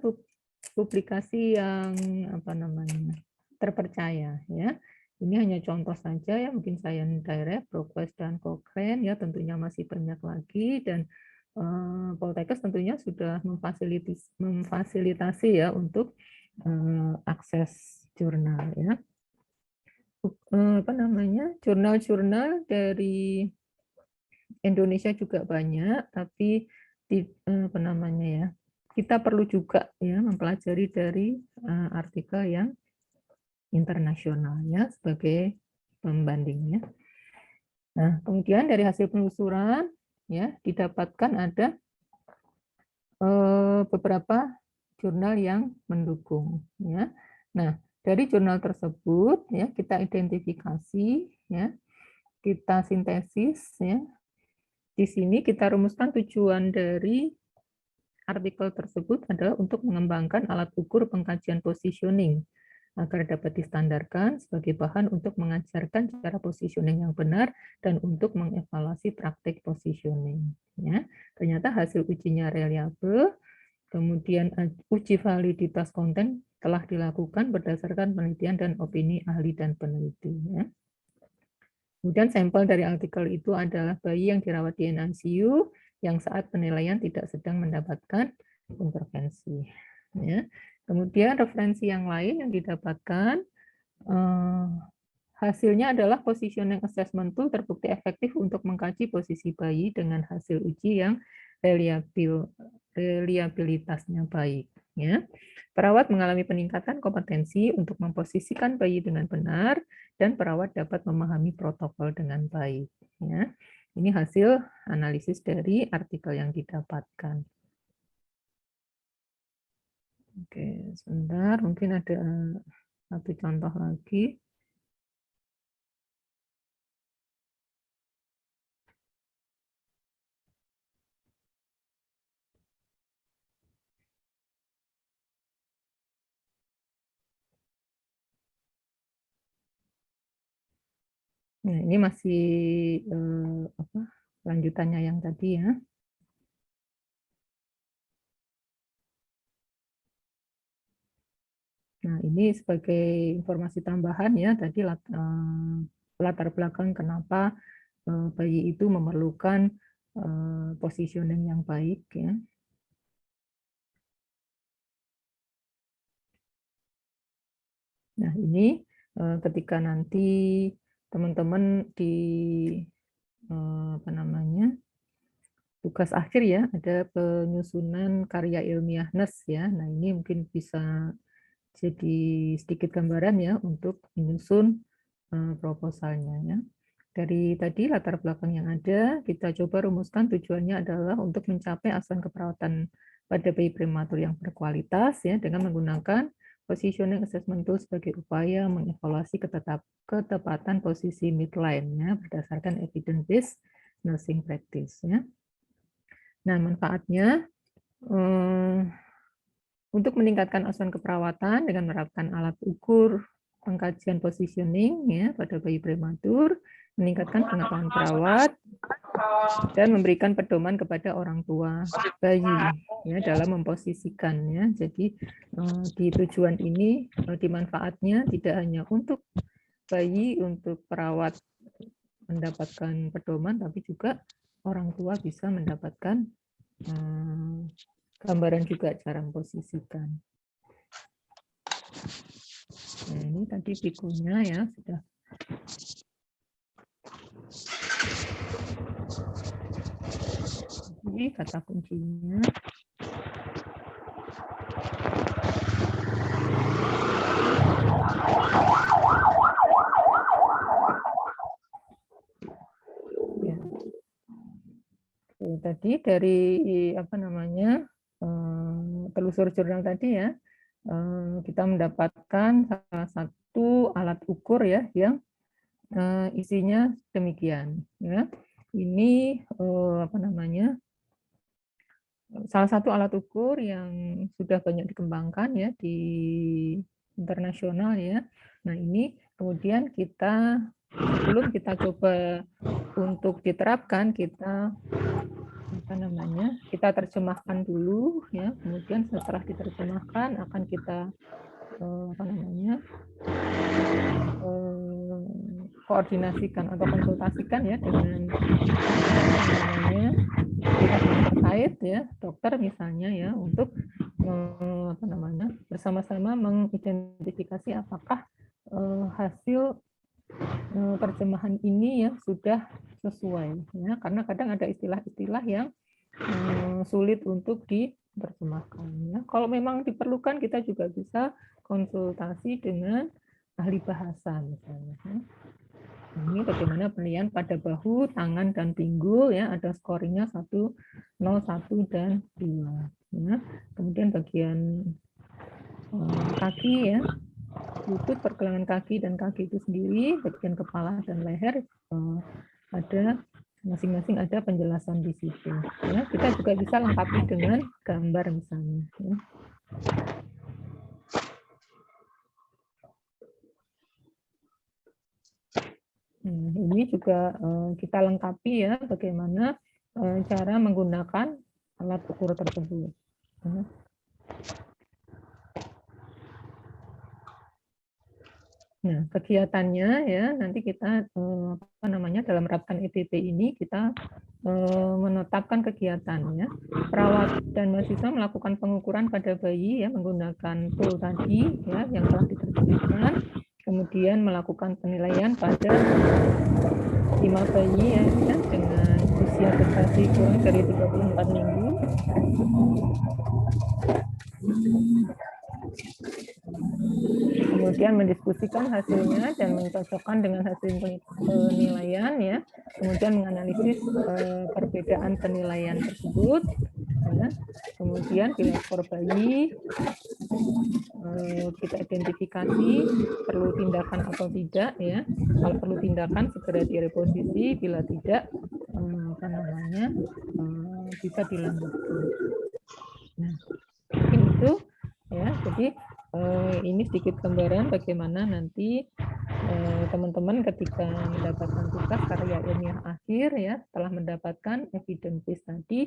publikasi yang apa namanya, terpercaya ya. Ini hanya contoh saja ya, mungkin Science Direct, ProQuest, dan Cochrane ya, tentunya masih banyak lagi, dan Poltekkes tentunya sudah memfasilitasi ya untuk akses jurnal ya. Apa namanya, jurnal-jurnal dari Indonesia juga banyak, tapi apa namanya ya, kita perlu juga ya mempelajari dari artikel yang internasional ya sebagai pembandingnya. Nah, kemudian dari hasil penelusuran ya didapatkan ada beberapa jurnal yang mendukung ya. Nah, dari jurnal tersebut ya kita identifikasi ya, kita sintesis ya. Di sini kita rumuskan tujuan dari artikel tersebut adalah untuk mengembangkan alat ukur pengkajian positioning agar dapat distandarkan sebagai bahan untuk mengajarkan cara positioning yang benar dan untuk mengevaluasi praktik positioning. Ya, ternyata hasil ujinya reliabel, kemudian uji validitas konten telah dilakukan berdasarkan penelitian dan opini ahli dan peneliti. Ya. Kemudian sampel dari artikel itu adalah bayi yang dirawat di NICU yang saat penilaian tidak sedang mendapatkan intervensi. Ya. Kemudian referensi yang lain yang didapatkan, hasilnya adalah positioning assessment tool terbukti efektif untuk mengkaji posisi bayi dengan hasil uji yang reliabilitasnya baik. Ya. Perawat mengalami peningkatan kompetensi untuk memposisikan bayi dengan benar, dan perawat dapat memahami protokol dengan baik. Ya. Ini hasil analisis dari artikel yang didapatkan. Oke, sebentar, mungkin ada satu contoh lagi. Nah, ini masih apa, lanjutannya yang tadi ya. Nah, ini sebagai informasi tambahan ya, tadi latar belakang kenapa bayi itu memerlukan positioning yang baik ya. Nah, ini ketika nanti teman-teman di apa namanya, tugas akhir ya, ada penyusunan karya ilmiah NES ya. Nah, ini mungkin bisa jadi sedikit gambaran ya untuk menyusun proposalnya ya. Dari tadi latar belakang yang ada, kita coba rumuskan tujuannya adalah untuk mencapai asuhan keperawatan pada bayi prematur yang berkualitas ya, dengan menggunakan positioning assessment tool sebagai upaya mengevaluasi ketepatan posisi midline ya, berdasarkan evidence based nursing practice ya. Nah, manfaatnya untuk meningkatkan asuhan keperawatan dengan menerapkan alat ukur pengkajian positioning ya pada bayi prematur, meningkatkan pengetahuan perawat, dan memberikan pedoman kepada orang tua bayi ya dalam memposisikan ya. Jadi di tujuan ini di manfaatnya tidak hanya untuk bayi, untuk perawat mendapatkan pedoman, tapi juga orang tua bisa mendapatkan gambaran juga cara memposisikan. Nah, ini tadi pikunya ya sudah. Ini kata kuncinya. Ya. Oke, tadi dari apa namanya telusur jurnal tadi ya, kita mendapatkan salah satu alat ukur ya yang isinya demikian ya. Ini apa namanya salah satu alat ukur yang sudah banyak dikembangkan ya di internasional ya. Nah, ini kemudian kita sebelum kita coba untuk diterapkan, kita apa namanya kita terjemahkan dulu ya, kemudian setelah diterjemahkan akan kita apa namanya koordinasikan atau konsultasikan ya dengan namanya pihak yang terkait ya, dokter misalnya ya, untuk apa namanya bersama-sama mengidentifikasi apakah hasil terjemahan ini ya sudah sesuai ya, karena kadang ada istilah-istilah yang sulit untuk diterjemahkan ya. Kalau memang diperlukan kita juga bisa konsultasi dengan ahli bahasa misalnya ya. Ini bagaimana penilaian pada bahu, tangan, dan pinggul ya, ada skornya 1, 0, 1, dan 2 ya. Kemudian bagian kaki ya, lutut, pergelangan kaki dan kaki itu sendiri, bagian kepala dan leher ada masing-masing ada penjelasan di situ ya. Kita juga bisa lengkapi dengan gambar misalnya ya. Ini juga kita lengkapi ya bagaimana cara menggunakan alat ukur tersebut. Nah, kegiatannya ya nanti kita apa namanya dalam menerapkan EPP ini kita menetapkan kegiatannya. Perawat dan mahasiswa melakukan pengukuran pada bayi ya menggunakan tool tadi ya yang telah diterjemahkan. Kemudian melakukan penilaian pada 5 bayi ya dengan usia gestasi kurang dari 34 minggu. Kemudian mendiskusikan hasilnya dan mencocokkan dengan hasil penilaian ya. Kemudian menganalisis perbedaan penilaian tersebut. Ya. Kemudian bila skor bayi kita identifikasi perlu tindakan atau tidak ya. Kalau perlu tindakan segera direposisi, bila tidak apa namanya bisa dilanjutkan. Nah, mungkin itu ya. Jadi ini sedikit gambaran bagaimana nanti teman-teman ketika mendapatkan tugas karya ilmiah akhir ya setelah mendapatkan evidence base tadi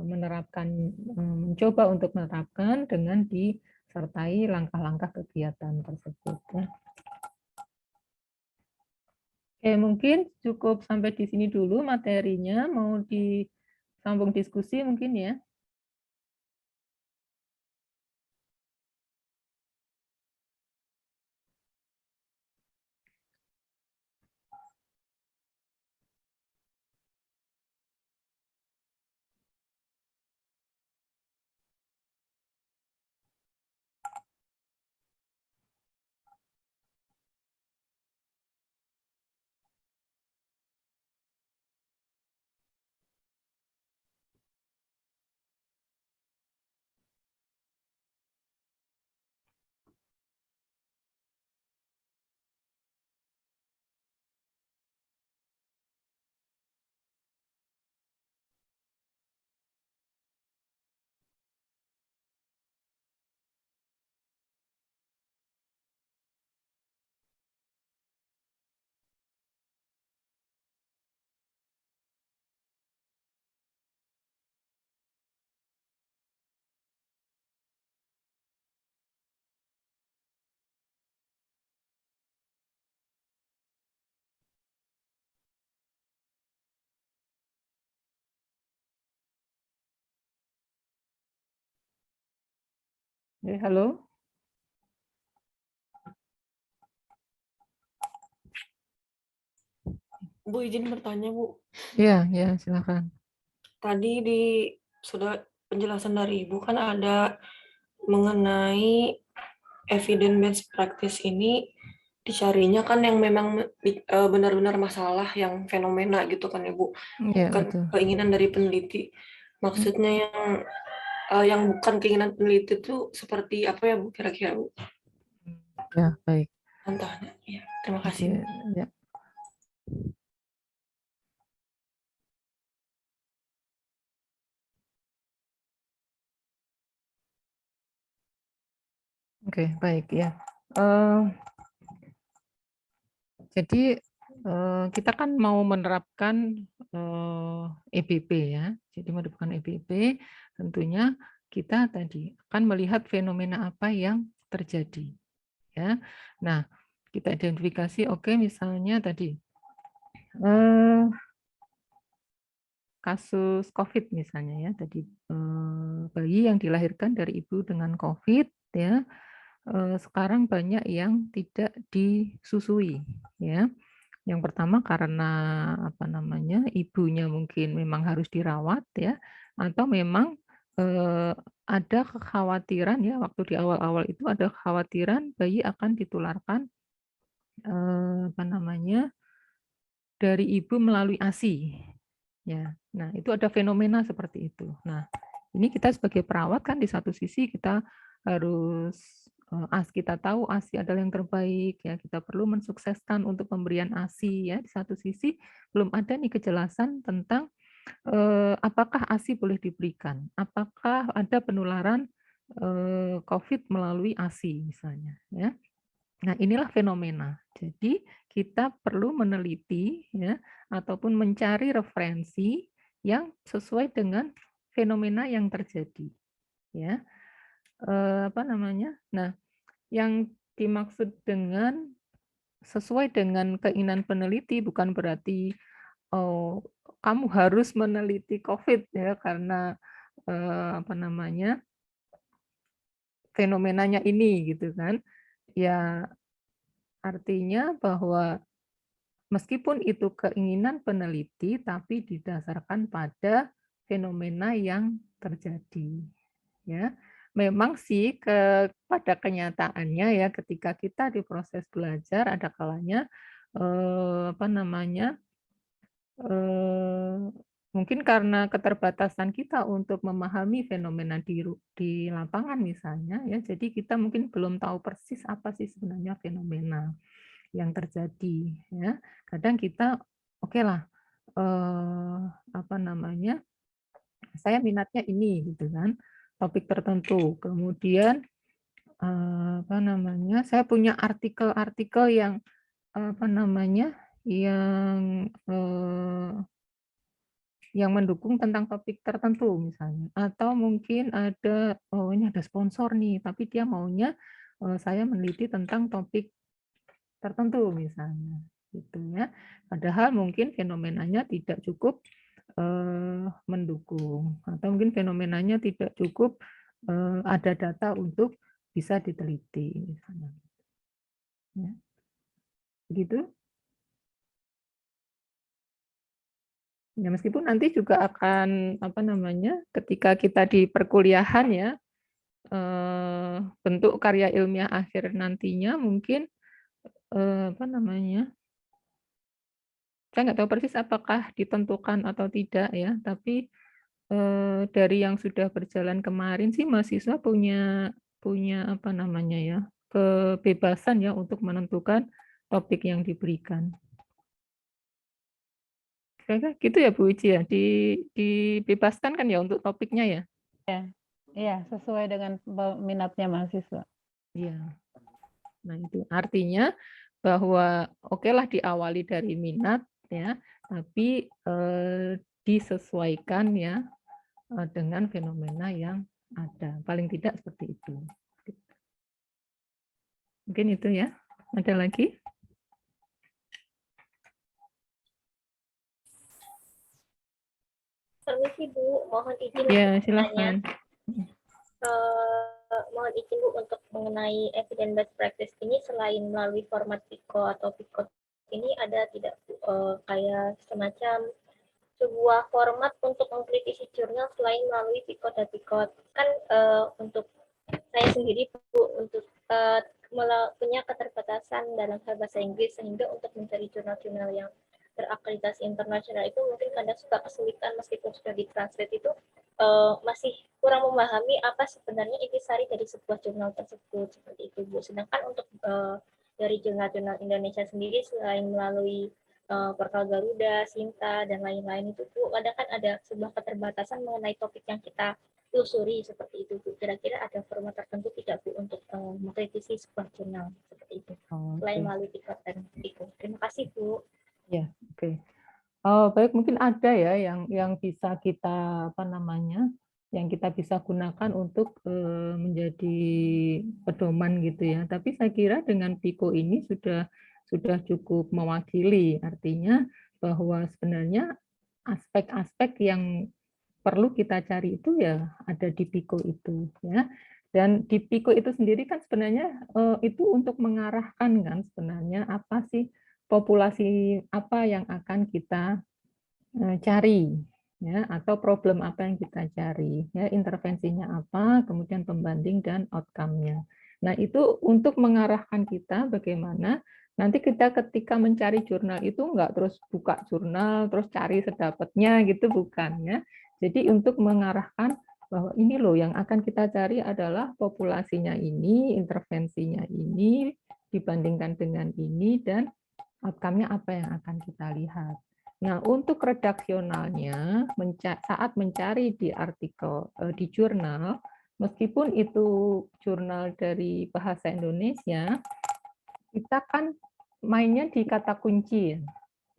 menerapkan mencoba untuk menerapkan dengan disertai langkah-langkah kegiatan tersebut ya. Oke, mungkin cukup sampai di sini dulu materinya, mau disambung diskusi mungkin ya. Halo. Bu izin bertanya, Bu. Ya, ya, silakan. Tadi sudah penjelasan dari Ibu kan ada mengenai evidence based practice ini dicarinya kan yang memang benar-benar masalah yang fenomena gitu kan Ibu, Ya, bukan betul. keinginan dari peneliti. Maksudnya yang bukan keinginan peneliti itu seperti apa ya Bu kira-kira Bu? Ya, baik. Contohnya. Ya, terima Oke, kasih Bu. ya. Oke, baik ya. Jadi kita kan mau menerapkan EBP ya. Jadi menerapkan EBP tentunya kita tadi akan melihat fenomena apa yang terjadi ya. Nah, kita identifikasi oke misalnya tadi kasus COVID misalnya ya, tadi bayi yang dilahirkan dari ibu dengan COVID ya, sekarang banyak yang tidak disusui ya. Yang pertama karena apa namanya, ibunya mungkin memang harus dirawat ya, atau memang ada kekhawatiran ya waktu di awal-awal itu ada kekhawatiran bayi akan ditularkan apa namanya, dari ibu melalui ASI. Ya. Nah, itu ada fenomena seperti itu. Nah, ini kita sebagai perawat kan di satu sisi kita harus kita tahu ASI adalah yang terbaik ya, kita perlu mensukseskan untuk pemberian ASI ya. Di satu sisi belum ada nih kejelasan tentang apakah ASI boleh diberikan, apakah ada penularan COVID melalui ASI misalnya ya. Nah, inilah fenomena. Jadi, kita perlu meneliti ya ataupun mencari referensi yang sesuai dengan fenomena yang terjadi ya. Apa namanya? Nah, yang dimaksud dengan sesuai dengan keinginan peneliti bukan berarti oh, kamu harus meneliti COVID ya karena apa namanya? Fenomenanya ini gitu kan. Ya, artinya bahwa meskipun itu keinginan peneliti, tapi didasarkan pada fenomena yang terjadi. Ya, memang sih pada kenyataannya ya, ketika kita di proses belajar ada kalanya apa namanya mungkin karena keterbatasan kita untuk memahami fenomena di lapangan misalnya ya, jadi kita mungkin belum tahu persis apa sih sebenarnya fenomena yang terjadi ya. Kadang kita oke lah apa namanya, saya minatnya ini gitu kan, topik tertentu. Kemudian apa namanya, saya punya artikel-artikel yang apa namanya, yang mendukung tentang topik tertentu misalnya. Atau mungkin ada, oh ini ada sponsor nih, tapi dia maunya saya meneliti tentang topik tertentu misalnya gitu ya. Padahal mungkin fenomenanya tidak cukup mendukung atau mungkin fenomenanya tidak cukup ada data untuk bisa diteliti misalnya. Ya. Begitu. Ya meskipun nanti juga akan apa namanya ketika kita di perkuliahan ya bentuk karya ilmiah akhir nantinya mungkin apa namanya saya nggak tahu persis apakah ditentukan atau tidak ya, tapi dari yang sudah berjalan kemarin sih mahasiswa punya punya apa namanya ya, kebebasan ya untuk menentukan topik yang diberikan. Kira-kira gitu ya Bu Ici ya, dibebaskan kan ya untuk topiknya ya? Iya, sesuai dengan minatnya mahasiswa. Iya. Nah itu artinya bahwa okelah diawali dari minat ya, tapi disesuaikan ya dengan fenomena yang ada. Paling tidak seperti itu. Mungkin itu ya. Ada lagi? Permisi Bu, mohon izin Ya, untuk bertanya. silakan. Mohon izin Bu untuk mengenai evidence based practice ini selain melalui format PICO atau PICO ini ada tidak kayak semacam sebuah format untuk mengkritisi jurnal selain melalui pikot. Kan untuk saya sendiri Bu, untuk punya keterbatasan dalam bahasa Inggris, sehingga untuk mencari jurnal-jurnal yang terakreditasi internasional itu mungkin kadang suka kesulitan meskipun sudah ditranslate itu masih kurang memahami apa sebenarnya intisari dari sebuah jurnal tersebut, seperti itu Bu. Sedangkan untuk dari jurnal-jurnal Indonesia sendiri selain melalui portal Garuda, Sinta, dan lain-lain itu Bu, kadang kan ada sebuah keterbatasan mengenai topik yang kita telusuri, seperti itu Bu. Kira-kira ada format tertentu tidak Bu untuk mengkritisi sebuah jurnal seperti itu, selain melalui TikTok dan itu. Terima kasih Bu. Ya, oke. Baik, mungkin ada ya yang bisa kita yang kita bisa gunakan untuk menjadi pedoman gitu ya. Tapi saya kira dengan Piko ini sudah cukup mewakili, artinya bahwa sebenarnya aspek-aspek yang perlu kita cari itu ya ada di Piko itu ya. Dan di Piko itu sendiri kan sebenarnya itu untuk mengarahkan kan sebenarnya apa sih populasi apa yang akan kita cari ya, atau problem apa yang kita cari ya, intervensinya apa, kemudian pembanding dan outcome-nya. Nah, itu untuk mengarahkan kita bagaimana nanti kita ketika mencari jurnal itu enggak terus buka jurnal terus cari sedapatnya gitu, bukan ya. Jadi untuk mengarahkan bahwa ini loh yang akan kita cari adalah populasinya ini, intervensinya ini dibandingkan dengan ini, dan outcome-nya apa yang akan kita lihat. Nah, untuk redaksionalnya, saat mencari di artikel, di jurnal, meskipun itu jurnal dari bahasa Indonesia, kita kan mainnya di kata kunci.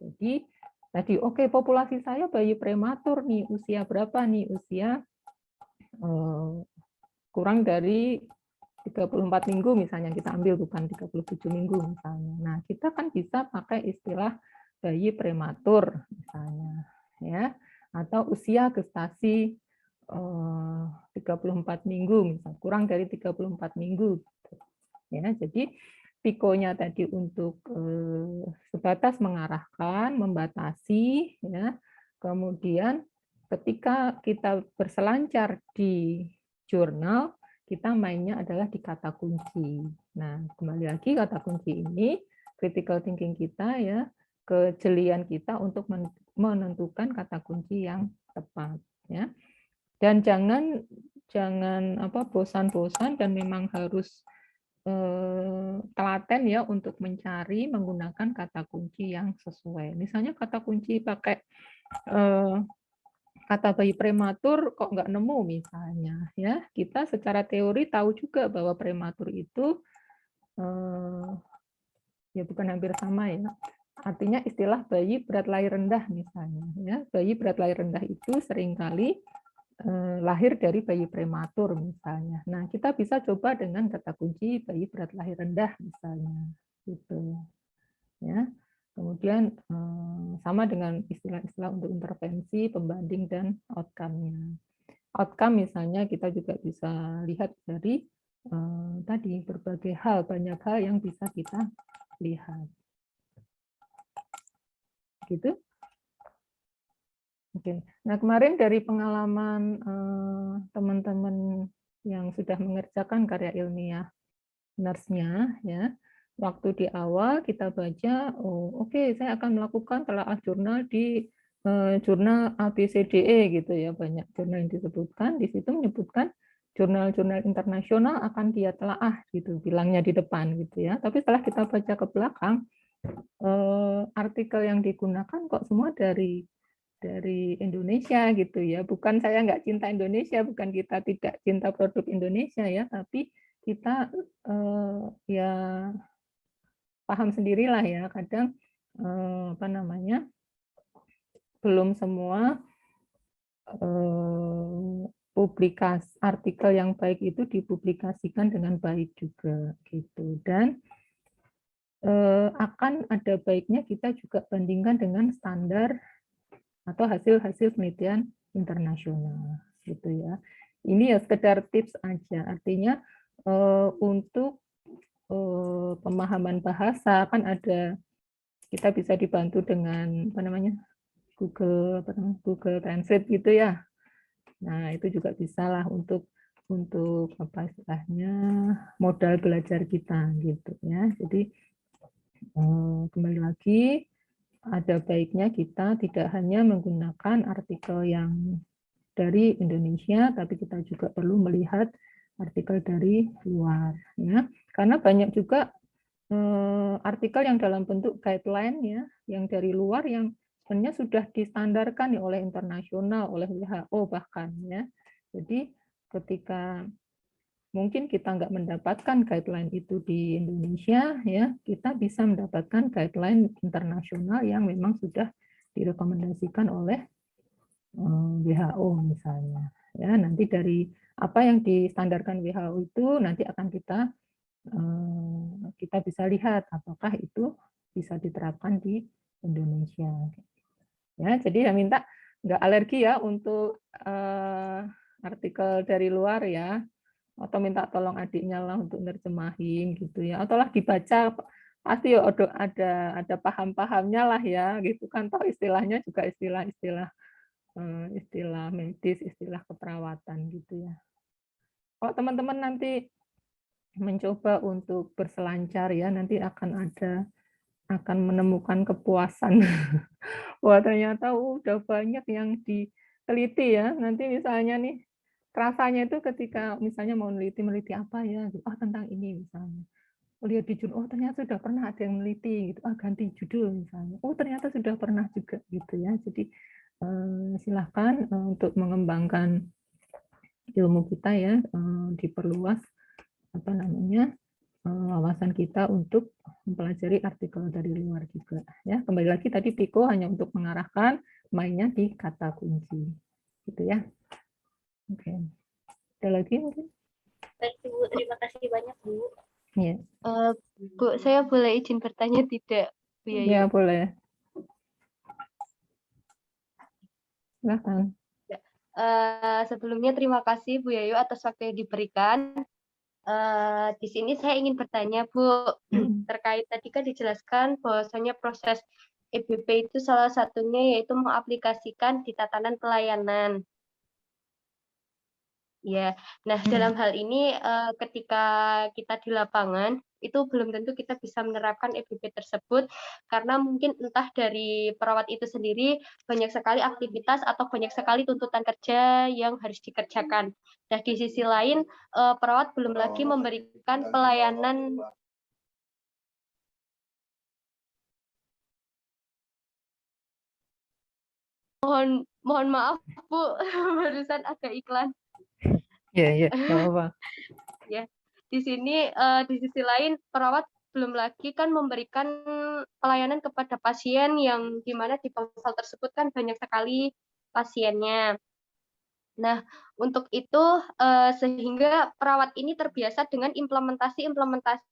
Jadi, tadi oke, populasi saya bayi prematur nih, usia berapa nih? Usia kurang dari 34 minggu misalnya kita ambil, bukan 37 minggu misalnya. Nah, kita kan bisa pakai istilah bayi prematur misalnya ya, atau usia gestasi 34 minggu misal, kurang dari 34 minggu ya. Jadi Pikonya tadi untuk sebatas mengarahkan, membatasi ya. Kemudian ketika kita berselancar di jurnal, kita mainnya adalah di kata kunci. Nah, kembali lagi kata kunci ini critical thinking kita ya, kejelian kita untuk menentukan kata kunci yang tepat ya. Dan jangan bosan-bosan dan memang harus telaten ya untuk mencari menggunakan kata kunci yang sesuai. Misalnya kata kunci pakai kata bayi prematur kok nggak nemu misalnya ya, kita secara teori tahu juga bahwa prematur itu ya bukan hampir sama ya, artinya istilah bayi berat lahir rendah misalnya ya, bayi berat lahir rendah itu seringkali lahir dari bayi prematur misalnya. Nah, kita bisa coba dengan kata kunci bayi berat lahir rendah misalnya gitu ya. Kemudian sama dengan istilah-istilah untuk intervensi, pembanding, dan outcome-nya. Outcome misalnya kita juga bisa lihat dari tadi berbagai hal, banyak hal yang bisa kita lihat. Gitu. Oke. Nah, kemarin dari pengalaman teman-teman yang sudah mengerjakan karya ilmiah nurse-nya ya, waktu di awal kita baca, oh oke, saya akan melakukan telaah jurnal di jurnal ABCDE gitu ya, banyak jurnal yang disebutkan, di situ menyebutkan jurnal-jurnal internasional akan dia telaah gitu, bilangnya di depan gitu ya. Tapi setelah kita baca ke belakang, artikel yang digunakan kok semua dari Indonesia gitu ya. Bukan saya nggak cinta Indonesia, bukan kita tidak cinta produk Indonesia ya, tapi kita ya paham sendirilah ya, kadang belum semua publikasi artikel yang baik itu dipublikasikan dengan baik juga gitu. Dan akan ada baiknya kita juga bandingkan dengan standar atau hasil-hasil penelitian internasional gitu ya. Ini ya sekedar tips aja, artinya untuk pemahaman bahasa kan ada kita bisa dibantu dengan apa namanya Google Translate gitu ya. Nah, itu juga bisa lah untuk apa istilahnya modal belajar kita gitu ya. Jadi kembali lagi ada baiknya kita tidak hanya menggunakan artikel yang dari Indonesia, tapi kita juga perlu melihat artikel dari luar ya. Karena banyak juga artikel yang dalam bentuk guideline ya, yang dari luar yang sebenarnya sudah distandarkan ya oleh internasional, oleh WHO bahkan ya. Jadi ketika mungkin kita nggak mendapatkan guideline itu di Indonesia ya, kita bisa mendapatkan guideline internasional yang memang sudah direkomendasikan oleh WHO misalnya. Ya, nanti dari apa yang distandarkan WHO itu nanti akan kita bisa lihat apakah itu bisa diterapkan di Indonesia. Ya, jadi saya minta nggak alergi ya untuk artikel dari luar ya, atau minta tolong adiknya lah untuk nerjemahin gitu ya, atau lah dibaca pasti ya ada paham-pahamnya lah ya, gitu kan, toh istilahnya juga istilah medis, istilah keperawatan gitu ya. Kalau teman-teman nanti mencoba untuk berselancar ya, nanti akan menemukan kepuasan. Wah, ternyata udah banyak yang diteliti ya. Nanti misalnya nih, rasanya itu ketika misalnya mau meneliti apa ya, oh tentang ini misalnya. Lihat di judul, oh ternyata sudah pernah ada yang meneliti, gitu. Ganti judul misalnya. Oh ternyata sudah pernah juga gitu ya. Jadi silahkan untuk mengembangkan ilmu kita ya, diperluas apa namanya wawasan kita untuk mempelajari artikel dari luar juga ya. Kembali lagi tadi Piko hanya untuk mengarahkan, mainnya di kata kunci gitu ya. Oke, ada lagi mungkin? Baik, Bu. Terima kasih banyak, Bu. Ya. Bu, saya boleh izin bertanya tidak, Bu Yayu? Ya boleh. Silahkan. Sebelumnya terima kasih Bu Yayu atas waktu yang diberikan. Di sini saya ingin bertanya Bu, terkait tadi kan dijelaskan bahwasanya proses EBP itu salah satunya yaitu mengaplikasikan di tatanan pelayanan. Ya, nah dalam hal ini ketika kita di lapangan itu belum tentu kita bisa menerapkan EBP tersebut karena mungkin entah dari perawat itu sendiri banyak sekali aktivitas atau banyak sekali tuntutan kerja yang harus dikerjakan. Nah di sisi lain perawat belum lagi memberikan pelayanan mohon maaf Bu, barusan agak iklan. Ya, nggak apa-apa. Ya, di sini di sisi lain perawat belum lagi kan memberikan pelayanan kepada pasien yang dimana di bangsal tersebut kan banyak sekali pasiennya. Nah, untuk itu sehingga perawat ini terbiasa dengan implementasi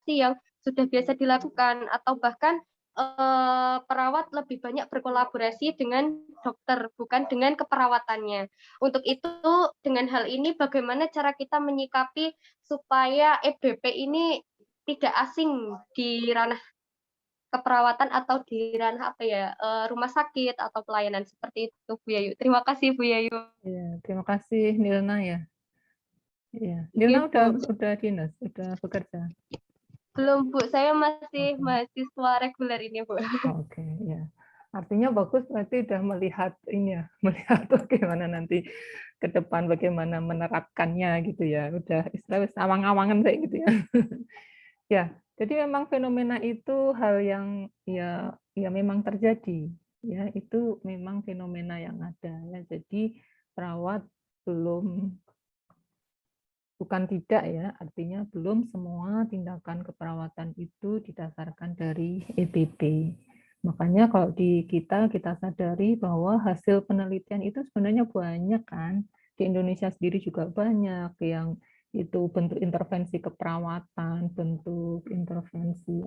yang sudah biasa dilakukan atau bahkan perawat lebih banyak berkolaborasi dengan dokter, bukan dengan keperawatannya. Untuk itu, dengan hal ini bagaimana cara kita menyikapi supaya EBP ini tidak asing di ranah keperawatan atau di ranah rumah sakit atau pelayanan seperti itu, Bu Yayu. Terima kasih, Bu Yayu. Ya, terima kasih Nilna ya. Iya, Nilna udah dinas, udah bekerja. Belum Bu, saya masih mahasiswa reguler ini Bu. Oke, ya. Artinya bagus berarti udah melihat ini ya, melihat bagaimana nanti ke depan bagaimana menerapkannya gitu ya. Udah istilahnya awang-awangan kayak gitu ya. Ya, jadi memang fenomena itu hal yang ya memang terjadi. Ya, itu memang fenomena yang ada ya. Jadi perawat bukan tidak ya, artinya belum semua tindakan keperawatan itu didasarkan dari EBP. Makanya kalau di kita sadari bahwa hasil penelitian itu sebenarnya banyak kan. Di Indonesia sendiri juga banyak yang itu bentuk intervensi keperawatan, bentuk intervensi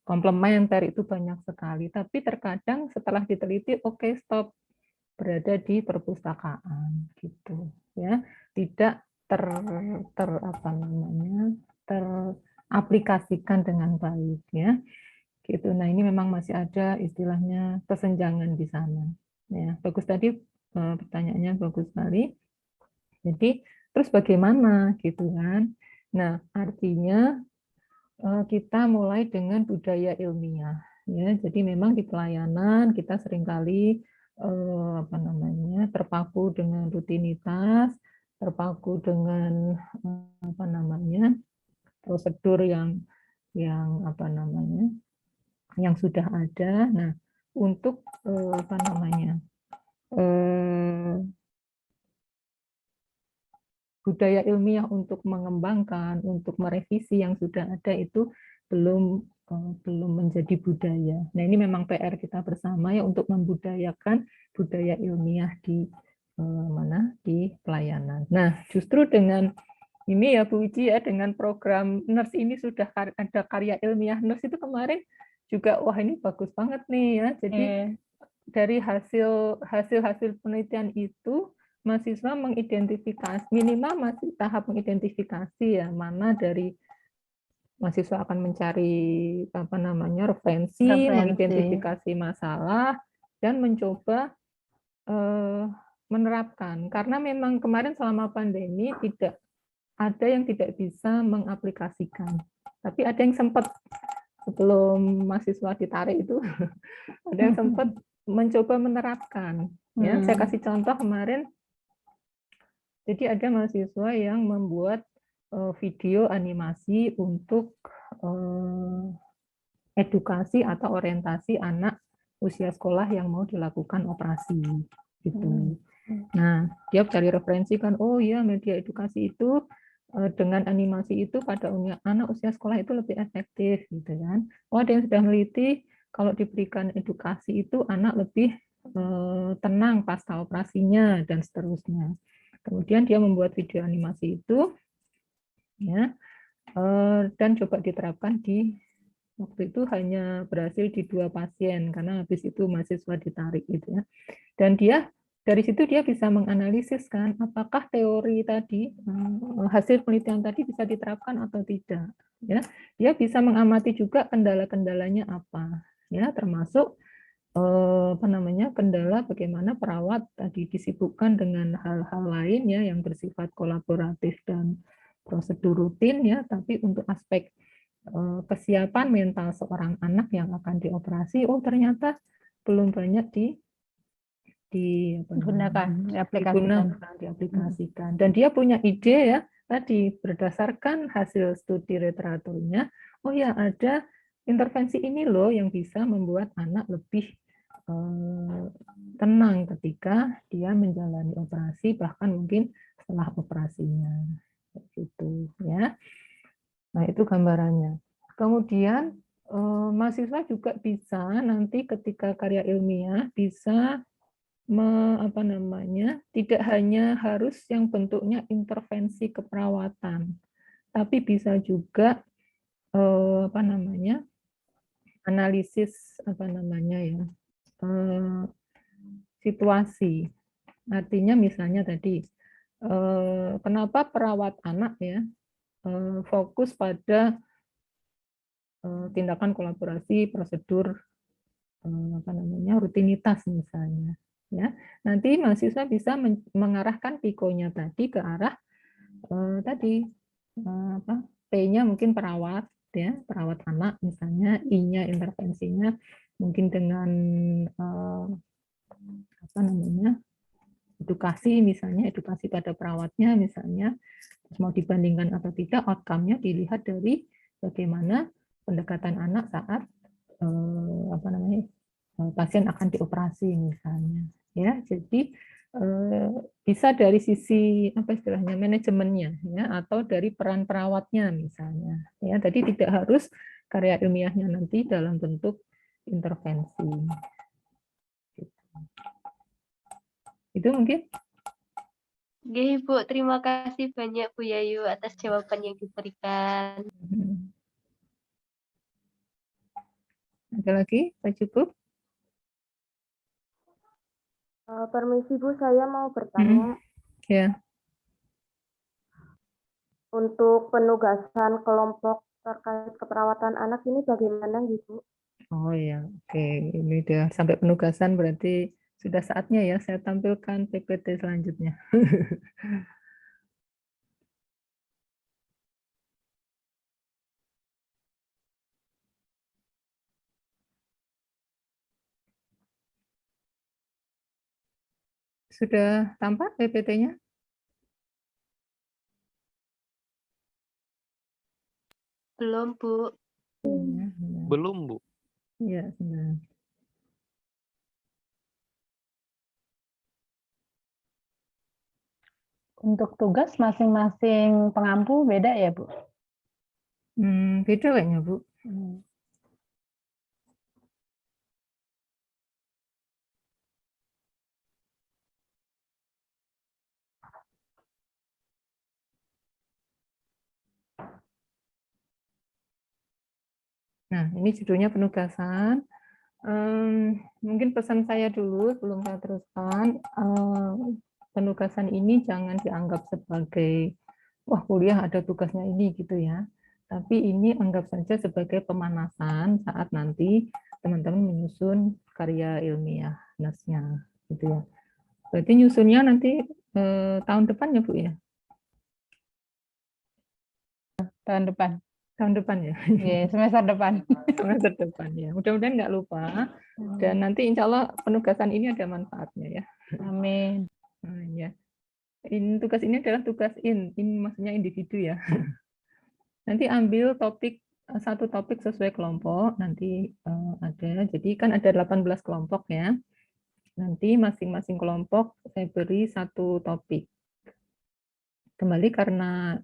komplementer itu banyak sekali. Tapi terkadang setelah diteliti, oke, stop, berada di perpustakaan gitu ya, tidak teraplikasikan dengan baik ya. gitu. Nah, ini memang masih ada istilahnya kesenjangan di sana. Ya, bagus tadi pertanyaannya bagus sekali. Jadi, terus bagaimana gitu kan? Nah, artinya kita mulai dengan budaya ilmiah. Ya, jadi memang di pelayanan kita seringkali apa namanya terpaku dengan rutinitas, terpaku dengan apa namanya prosedur yang apa namanya yang sudah ada. Nah, untuk apa namanya budaya ilmiah untuk mengembangkan, untuk merevisi yang sudah ada itu belum menjadi budaya. Nah, ini memang PR kita bersama ya untuk membudayakan budaya ilmiah di di pelayanan. Nah, justru dengan ini ya Bu Wiji ya, dengan program nurse ini sudah ada karya ilmiah nurse itu kemarin juga, wah ini bagus banget nih ya. Jadi dari hasil penelitian itu mahasiswa mengidentifikasi, minimal masih tahap mengidentifikasi ya, mana dari mahasiswa akan mencari apa namanya referensi, mengidentifikasi masalah dan mencoba menerapkan. Karena memang kemarin selama pandemi tidak ada yang tidak bisa mengaplikasikan. Tapi ada yang sempat sebelum mahasiswa ditarik itu ada yang sempat mencoba menerapkan. Ya, saya kasih contoh kemarin. Jadi ada mahasiswa yang membuat video animasi untuk edukasi atau orientasi anak usia sekolah yang mau dilakukan operasi gitu. Nah, dia cari referensi kan, oh iya media edukasi itu dengan animasi itu pada anak usia sekolah itu lebih efektif gitu kan. Oh, ada yang sudah meneliti kalau diberikan edukasi itu anak lebih tenang pasca operasinya dan seterusnya. Kemudian dia membuat video animasi itu, ya, dan coba diterapkan di waktu itu hanya berhasil di 2 pasien karena habis itu mahasiswa ditarik gitu ya. Dan dia dari situ dia bisa menganalisis kan apakah teori tadi hasil penelitian tadi bisa diterapkan atau tidak. Ya, dia bisa mengamati juga kendala-kendalanya apa, ya termasuk apa namanya kendala bagaimana perawat tadi disibukkan dengan hal-hal lain ya yang bersifat kolaboratif dan prosedur rutin ya, tapi untuk aspek kesiapan mental seorang anak yang akan dioperasi, oh ternyata belum banyak diaplikasikan. Dan dia punya ide ya tadi berdasarkan hasil studi literaturnya, oh ya ada intervensi ini loh yang bisa membuat anak lebih tenang ketika dia menjalani operasi bahkan mungkin setelah operasinya gitu ya. Nah, itu gambarannya. Kemudian mahasiswa juga bisa nanti ketika karya ilmiah bisa apa namanya tidak hanya harus yang bentuknya intervensi keperawatan, tapi bisa juga apa namanya analisis apa namanya ya situasi. Artinya misalnya tadi kenapa perawat anak ya fokus pada tindakan kolaborasi prosedur apa namanya rutinitas misalnya ya. Nanti mahasiswa bisa mengarahkan pikonya tadi ke arah tadi apa P-nya mungkin perawat ya, perawat anak misalnya, I-nya intervensinya mungkin dengan apa namanya edukasi misalnya, edukasi pada perawatnya misalnya, terus mau dibandingkan atau tidak, outcome-nya dilihat dari bagaimana pendekatan anak saat apa namanya pasien akan dioperasi misalnya ya. Jadi bisa dari sisi apa istilahnya manajemennya ya atau dari peran perawatnya misalnya ya. Tadi tidak harus karya ilmiahnya nanti dalam bentuk intervensi. Itu mungkin. Oke, Bu, terima kasih banyak Bu Yayu atas jawaban yang diberikan. Ada lagi, Pak Cukup? Permisi Bu, saya mau bertanya. Ya. Untuk penugasan kelompok terkait keperawatan anak ini bagaimana gitu? Oh ya, oke. Ini udah sampai penugasan berarti sudah saatnya ya saya tampilkan PPT selanjutnya. Sudah tampak PPT-nya? Belum, Bu. Ya, Belum, Bu. ya, sudah. Untuk tugas masing-masing pengampu beda ya, Bu? Beda kayaknya, Bu. Nah, ini judulnya penugasan. Mungkin pesan saya dulu sebelum saya teruskan. Penugasan ini jangan dianggap sebagai wah kuliah ada tugasnya ini gitu ya. Tapi ini anggap saja sebagai pemanasan saat nanti teman-teman menyusun karya ilmiah nasnya gitu ya. Berarti nyusunnya nanti tahun depan ya Bu ya? Tahun depan. Tahun depan ya? Iya, semester depan. Semester depan ya. Mudah-mudahan nggak lupa. Dan nanti insya Allah penugasan ini ada manfaatnya ya. Amin. Nah, ya. Tugas ini adalah tugas in maksudnya individu ya. Nanti ambil satu topik sesuai kelompok, nanti ada, jadi kan ada 18 kelompok ya. Nanti masing-masing kelompok saya beri satu topik. Kembali karena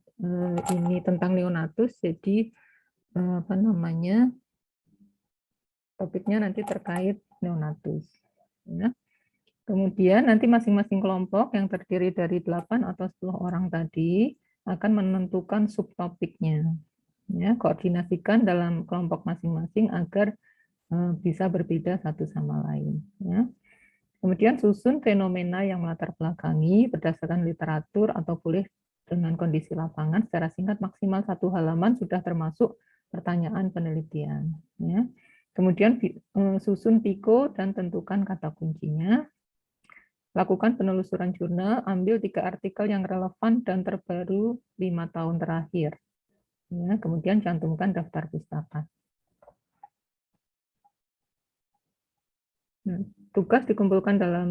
ini tentang neonatus, jadi apa namanya, topiknya nanti terkait neonatus. Ya. Kemudian nanti masing-masing kelompok yang terdiri dari 8 atau 10 orang tadi akan menentukan subtopiknya. Ya, koordinasikan dalam kelompok masing-masing agar bisa berbeda satu sama lain. Ya. Kemudian susun fenomena yang melatar belakangi berdasarkan literatur atau boleh dengan kondisi lapangan secara singkat maksimal 1 halaman sudah termasuk pertanyaan penelitian. Ya. Kemudian susun piko dan tentukan kata kuncinya. Lakukan penelusuran jurnal, ambil 3 artikel yang relevan dan terbaru 5 tahun terakhir. Ya, kemudian cantumkan daftar pustaka. Tugas dikumpulkan dalam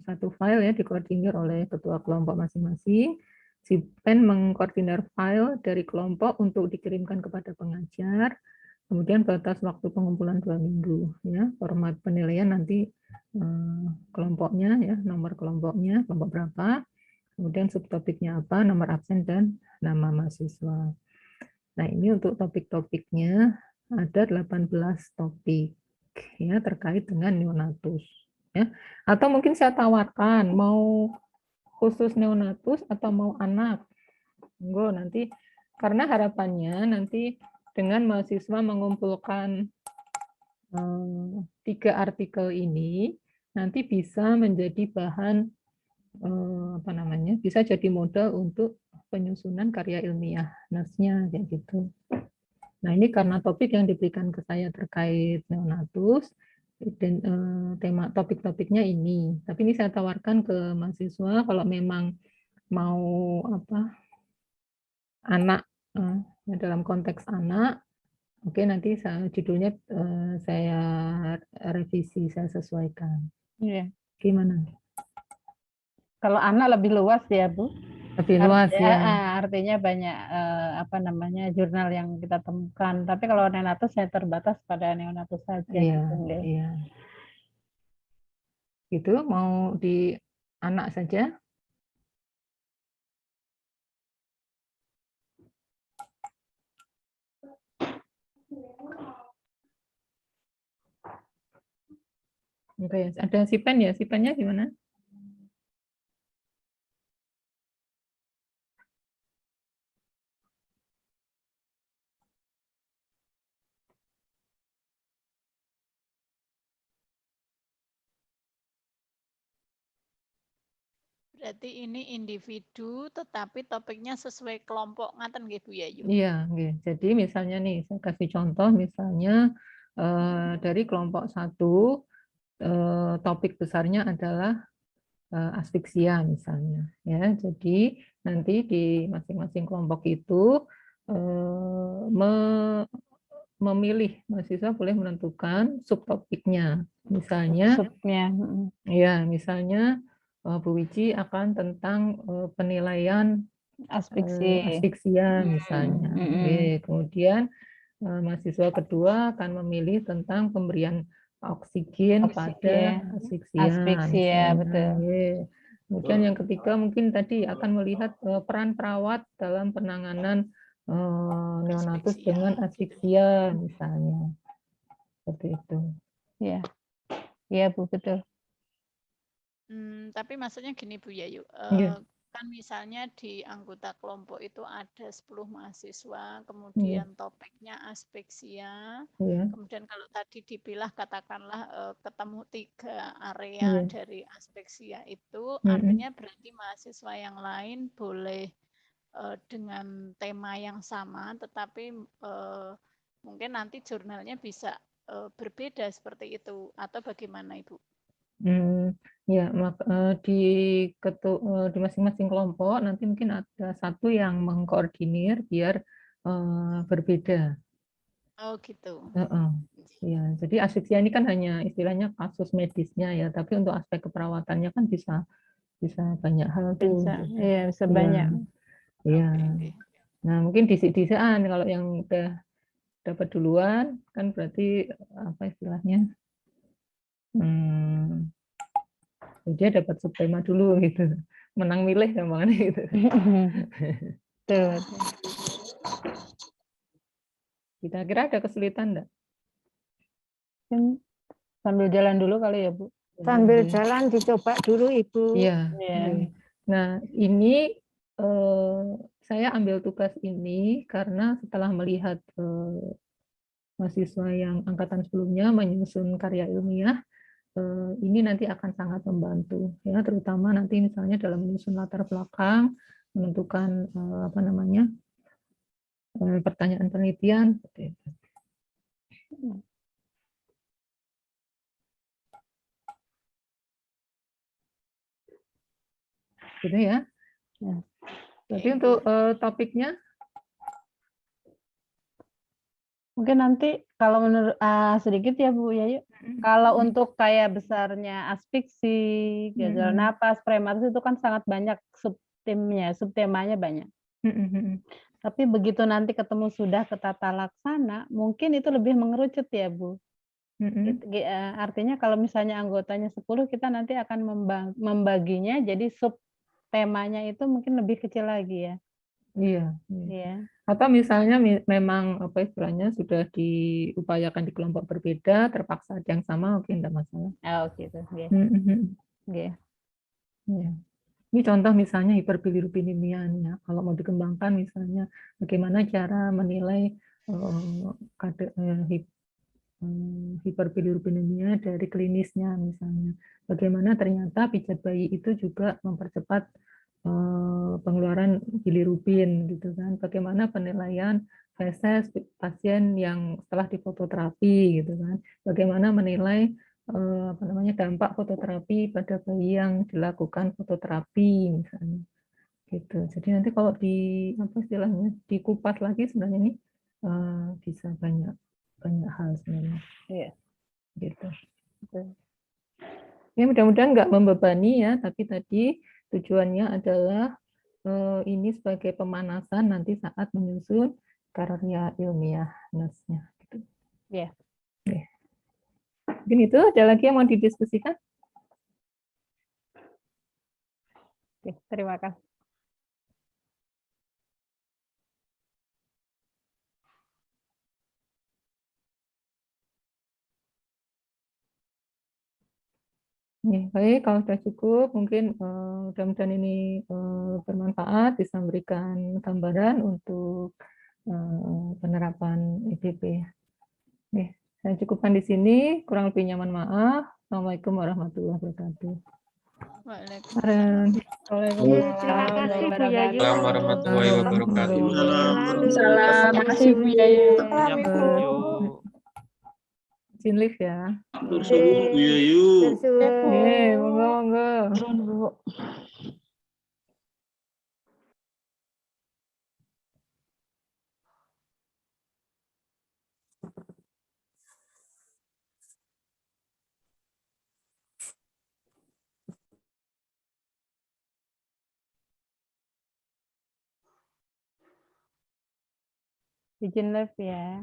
satu file ya, dikoordinir oleh ketua kelompok masing-masing. Si pen mengkoordinir file dari kelompok untuk dikirimkan kepada pengajar. Kemudian batas waktu pengumpulan 2 minggu. Ya, format penilaian nanti kelompoknya ya, nomor kelompoknya, kelompok berapa. Kemudian subtopiknya apa, nomor absen dan nama mahasiswa. Nah, ini untuk topik-topiknya ada 18 topik ya terkait dengan neonatus ya. Atau mungkin saya tawarkan mau khusus neonatus atau mau anak. Enggak, nanti karena harapannya nanti dengan mahasiswa mengumpulkan 3 artikel ini nanti bisa menjadi bahan apa namanya? Bisa jadi modal untuk penyusunan karya ilmiah nasnya kayak gitu. Nah, ini karena topik yang diberikan ke saya terkait neonatus, dan tema topik-topiknya ini. Tapi ini saya tawarkan ke mahasiswa kalau memang mau apa anak dalam konteks anak, oke nanti judulnya saya revisi, saya sesuaikan. Iya. Gimana? Kalau anak lebih luas ya, Bu. Lebih luas ya. Artinya banyak apa namanya jurnal yang kita temukan. Tapi kalau neonatus saya terbatas pada neonatus saja. Iya, iya. Gitu mau di anak saja. Oke, ada Sipen ya? Sipennya gimana? Berarti ini individu, tetapi topiknya sesuai kelompok ngaten nggih Bu ya? Iya, nggih. Jadi misalnya nih, saya kasih contoh, misalnya dari kelompok 1 topik besarnya adalah asfiksia misalnya ya. Jadi nanti di masing-masing kelompok itu memilih, mahasiswa boleh menentukan subtopiknya. Misalnya Subnya. ya, misalnya Bu Wiji akan tentang penilaian asfiksia misalnya. Oke, kemudian mahasiswa kedua akan memilih tentang pemberian oksigen pada asfiksia misalnya. betul. Oke. Kemudian yang ketiga mungkin tadi akan melihat peran perawat dalam penanganan neonatus Asfiksia. dengan asfiksia misalnya. Seperti itu. Iya. Iya, Bu, betul. Tapi maksudnya gini Bu Yayu, Iya. kan misalnya di anggota kelompok itu ada 10 mahasiswa, kemudian topiknya asfiksia, Iya. kemudian kalau tadi dipilah katakanlah ketemu 3 area Iya. dari asfiksia itu, Mm-mm. artinya berarti mahasiswa yang lain boleh dengan tema yang sama, tetapi mungkin nanti jurnalnya bisa berbeda seperti itu, atau bagaimana Ibu? Ya, di masing-masing kelompok nanti mungkin ada satu yang mengkoordinir biar berbeda. Oh gitu. Ya, jadi asfiksia ini kan hanya istilahnya kasus medisnya ya, tapi untuk aspek keperawatannya kan bisa banyak hal tuh. Bisa banyak. Iya. Oke. Nah, mungkin disik-disikan kalau yang udah dapat duluan kan berarti apa istilahnya? Dia dapat subtema dulu gitu, menang milih gampangnya gitu. Betul. Kira-kira ada kesulitan enggak? Sambil jalan dulu kali ya, Bu. Sambil jalan dicoba dulu Ibu. Iya. Iya. Nah, ini saya ambil tugas ini karena setelah melihat mahasiswa yang angkatan sebelumnya menyusun karya ilmiah, ini nanti akan sangat membantu ya, terutama nanti misalnya dalam menyusun latar belakang, menentukan pertanyaan penelitian seperti itu. Gitu ya. Jadi untuk topiknya mungkin nanti kalau menurut sedikit ya Bu Yayu, kalau untuk kayak besarnya asfiksi, gagal napas, prematus itu kan sangat banyak subtemanya banyak. Tapi begitu nanti ketemu sudah ke tata laksana, mungkin itu lebih mengerucut ya Bu. Artinya kalau misalnya anggotanya 10, kita nanti akan membaginya jadi subtemanya itu mungkin lebih kecil lagi ya. Iya. Iya. Atau misalnya memang apa istilahnya sudah diupayakan di kelompok berbeda, terpaksa ada yang sama, oke, enggak masalah. Oh gitu. Ya. Ini contoh misalnya hiperbilirubinemia ya. Kalau mau dikembangkan misalnya bagaimana cara menilai hiperbilirubinemia dari klinisnya misalnya. Bagaimana ternyata pijat bayi itu juga mempercepat pengeluaran bilirubin gitu kan. Bagaimana penilaian feses pasien yang setelah difototerapi gitu kan. Bagaimana menilai dampak fototerapi pada bayi yang dilakukan fototerapi misalnya. Gitu. Jadi nanti kalau dikupas lagi sebenarnya ini bisa banyak hal sebenarnya. Iya. Gitu. Ya mudah-mudahan nggak membebani ya, tapi tadi tujuannya adalah ini sebagai pemanasan nanti saat menyusun karya ilmiah NAS-nya. Gitu. Ya. Mungkin itu ada lagi yang mau didiskusikan? Oke, terima kasih. Ya, baik, kalau sudah cukup, mungkin mudah-mudahan ini bermanfaat, bisa memberikan gambaran untuk penerapan EPP. Oke, saya cukupkan di sini, kurang lebihnya mohon maaf. Assalamualaikum warahmatullahi wabarakatuh. Waalaikumsalam. Terima kasih Bu Yayu. Assalamualaikum warahmatullahi wabarakatuh. Terima kasih Bu Yayu. Ya, Bu. izin live ya. Matur suwun Bu Yayu. Monggo monggo. Turun, Bu. Izin live ya.